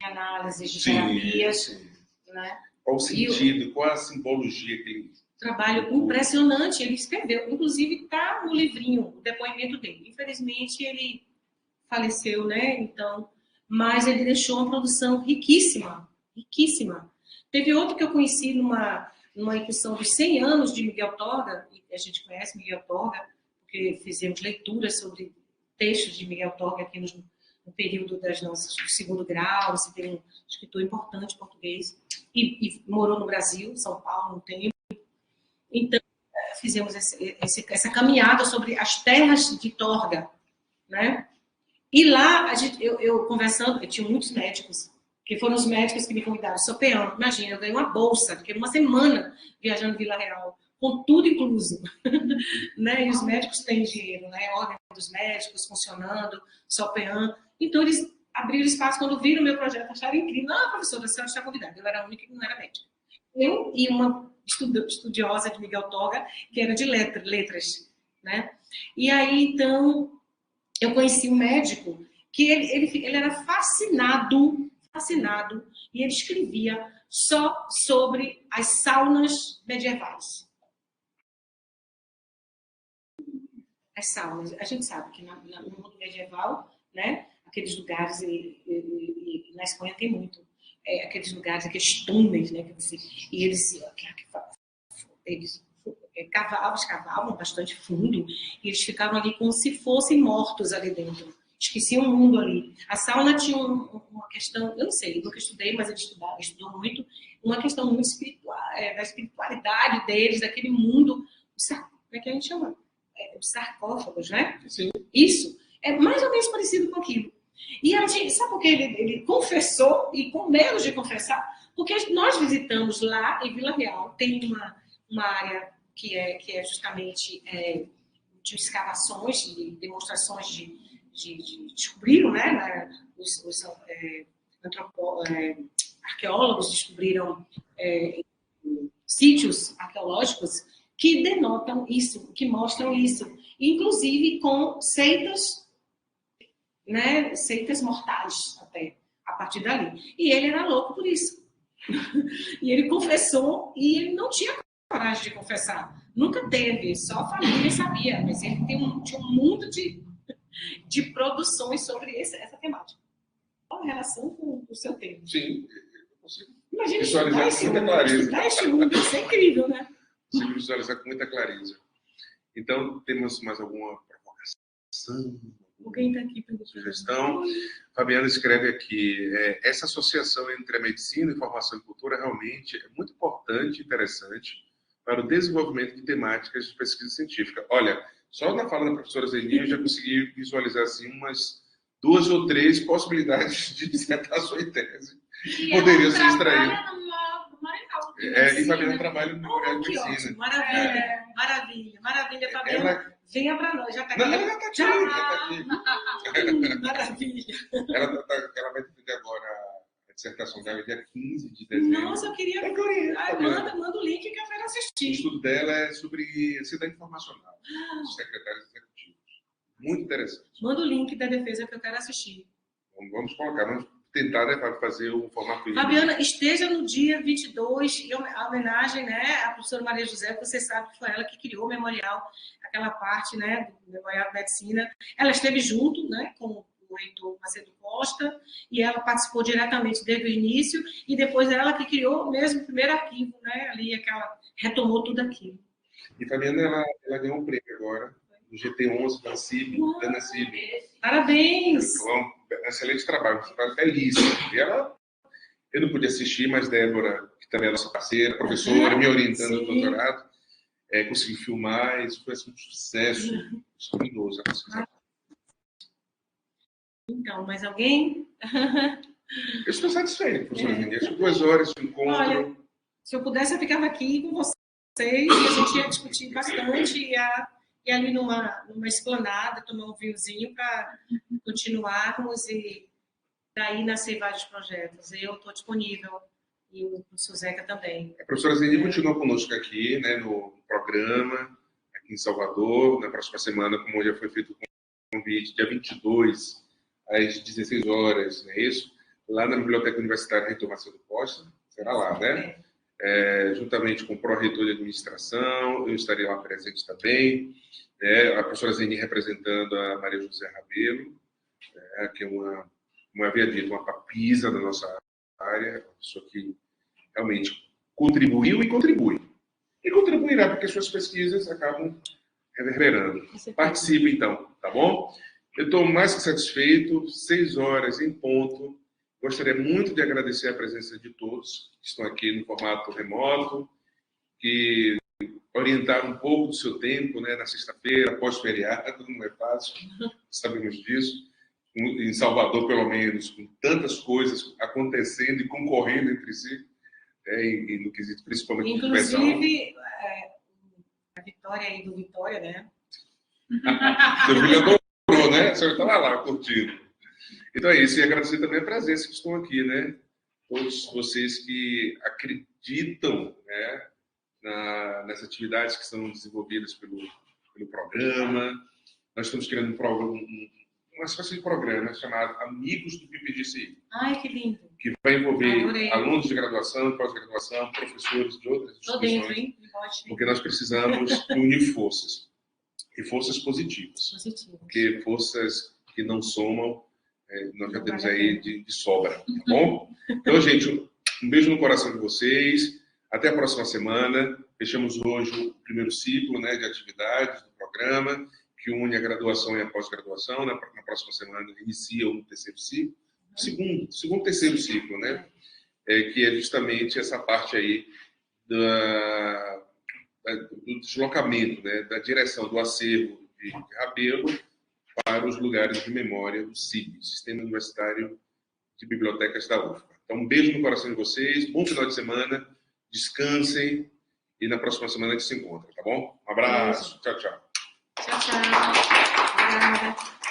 de análise, de terapias. Né? Qual o sentido, qual a simbologia que ele... Trabalho impressionante, ele escreveu. Inclusive, está no livrinho, o depoimento dele. Infelizmente, ele faleceu, né? Então, mas ele deixou uma produção riquíssima, riquíssima. Teve outro que eu conheci numa incursão dos 100 anos de Miguel Torga, e a gente conhece Miguel Torga, porque fizemos leituras sobre textos de Miguel Torga aqui no período das nossas, do segundo grau. Você tem um escritor importante português, e morou no Brasil, São Paulo, um tempo. Então, fizemos essa caminhada sobre as terras de Torga, né? E lá, eu conversando, eu tinha muitos médicos, que foram os médicos que me convidaram. Sopeão, imagina, eu ganhei uma bolsa, fiquei uma semana viajando em Vila Real, com tudo incluso. Né? E os médicos têm dinheiro, né? A ordem dos médicos funcionando, Sopeão. Então, eles abriram espaço quando viram o meu projeto, acharam incrível. Não, professora, a senhora está convidada. Eu era a única que não era médica. Eu e uma estudiosa de Miguel Torga, que era de letras, né? E aí, então, eu conheci um médico que ele era fascinado, e ele escrevia só sobre as saunas medievais. As saunas. A gente sabe que no mundo medieval, né, aqueles lugares, e na Espanha tem muito, aqueles lugares, aqueles túneis, né, e eles escavavam bastante fundo, e eles ficavam ali como se fossem mortos ali dentro. Esqueciam o mundo ali. A sauna tinha uma questão, eu não sei, nunca estudei, mas ele estudou muito, uma questão muito espiritual, da espiritualidade deles, daquele mundo, como é que a gente chama? Os sarcófagos, né? Sim. Isso. É mais ou menos parecido com aquilo. E a gente, sabe por que ele confessou, e com medo de confessar? Porque nós visitamos lá em Vila Real, tem uma área que é justamente de escavações, de demonstrações de descobriram, né? Os arqueólogos descobriram sítios arqueológicos que denotam isso, que mostram isso, inclusive com seitas, né? Seitas mortais até a partir dali. E ele era louco por isso. E ele confessou, e ele não tinha coragem de confessar. Nunca teve, só a família sabia, mas ele tinha um mundo de produções sobre essa temática. Qual a relação com o seu tema? Sim, eu consigo. Imagina estudar esse mundo, isso é incrível, né? Consigo visualizar com muita clareza. Então, temos mais alguma provocação? Alguém está aqui para sugestão? Fabiana escreve aqui, essa associação entre a medicina, informação e cultura realmente é muito importante e interessante para o desenvolvimento de temáticas de pesquisa científica. Olha, só na fala da professora Zeni eu já consegui visualizar assim, umas 2 ou 3 possibilidades de dissertação e tese que poderiam ser extraídas. E Fabiana trabalha no Memorial de Medicina. Maravilha, maravilha, Fabiana. Venha para nós, já está aqui. Não, ela está aqui. Maravilha. Ela vai defender agora a dissertação dela dia 15 de dezembro. Nossa, eu queria. Manda o link que eu quero assistir. O estudo dela é sobre ansiedade informacional, dos secretários executivos. Muito interessante. Manda o link da defesa que eu quero assistir. Vamos colocar, vamos tentar, né, fazer o formato. Fabiana, esteja no dia 22, em homenagem, né, à professora Maria José, que você sabe que foi ela que criou o memorial, aquela parte, né, do Memorial de Medicina. Ela esteve junto, né, com o reitor Macedo Costa, e ela participou diretamente desde o início, e depois ela que criou mesmo o primeiro arquivo, né, ali, retomou tudo aquilo. E Fabiana, ela ganhou um prêmio agora, no GT11 da CIB, da NACIB. Parabéns! Então, excelente trabalho, um trabalho belíssimo. E eu não pude assistir, mas Débora, que também é nossa parceira, professora, me orientando no doutorado, consegui filmar, isso foi assim, um sucesso estrondoso. Então, mais alguém? Eu estou satisfeito, professora Zeni. Acho que 2 horas de encontro. Olha, se eu pudesse, eu ficava aqui com vocês, e a gente ia discutir bastante, e ali numa esplanada, tomar um vinhozinho para continuarmos e daí nascer vários projetos. Eu estou disponível e o professor Zeca também. A professora Zeni continua conosco aqui, né, no programa, aqui em Salvador. Na próxima semana, como já foi feito o convite, dia 22, às 16 horas, não é isso? Lá na Biblioteca Universitária Reitor Macedo Costa, será lá, né? Juntamente com o pró-reitor de administração, eu estarei lá presente também. A professora Zeni representando a Maria José Rabelo, que é como havia dito, uma papisa da nossa área, uma pessoa que realmente contribuiu e contribui. E contribuirá porque suas pesquisas acabam reverberando. Participe, então, tá bom? Eu estou mais que satisfeito, 6 horas em ponto. Gostaria muito de agradecer a presença de todos que estão aqui no formato remoto, que orientaram um pouco do seu tempo, né, na sexta-feira, pós-feriado, não é fácil, sabemos disso. Em Salvador, pelo menos, com tantas coisas acontecendo e concorrendo entre si, e no quesito principalmente de diversão. Inclusive, a vitória aí do Vitória, né? Seu filho adorou, né? A senhora estava lá curtindo. Então é isso, e agradecer também a presença que estão aqui, né? Todos vocês que acreditam, né, nessas atividades que são desenvolvidas pelo programa. Nós estamos criando uma espécie de programa chamado Amigos do PPGCI. Ai, que lindo! Que vai envolver alunos de graduação, pós-graduação, professores de outras instituições. Tô dentro, hein? Porque nós precisamos unir forças. E forças positivas. Porque forças que não somam, nós já temos aí de sobra, tá bom? Então, gente, um beijo no coração de vocês. Até a próxima semana. Fechamos hoje o primeiro ciclo, né, de atividades do programa, que une a graduação e a pós-graduação. Na próxima semana inicia o terceiro ciclo. Segundo, terceiro ciclo, né? Que é justamente essa parte aí do deslocamento, né, da direção do acervo de Rabelo para os lugares de memória do CIB, Sistema Universitário de Bibliotecas da UFBA. Então, um beijo no coração de vocês, bom final de semana, descansem e na próxima semana a gente se encontra, tá bom? Um abraço, tchau, tchau. Tchau, tchau. Obrigada.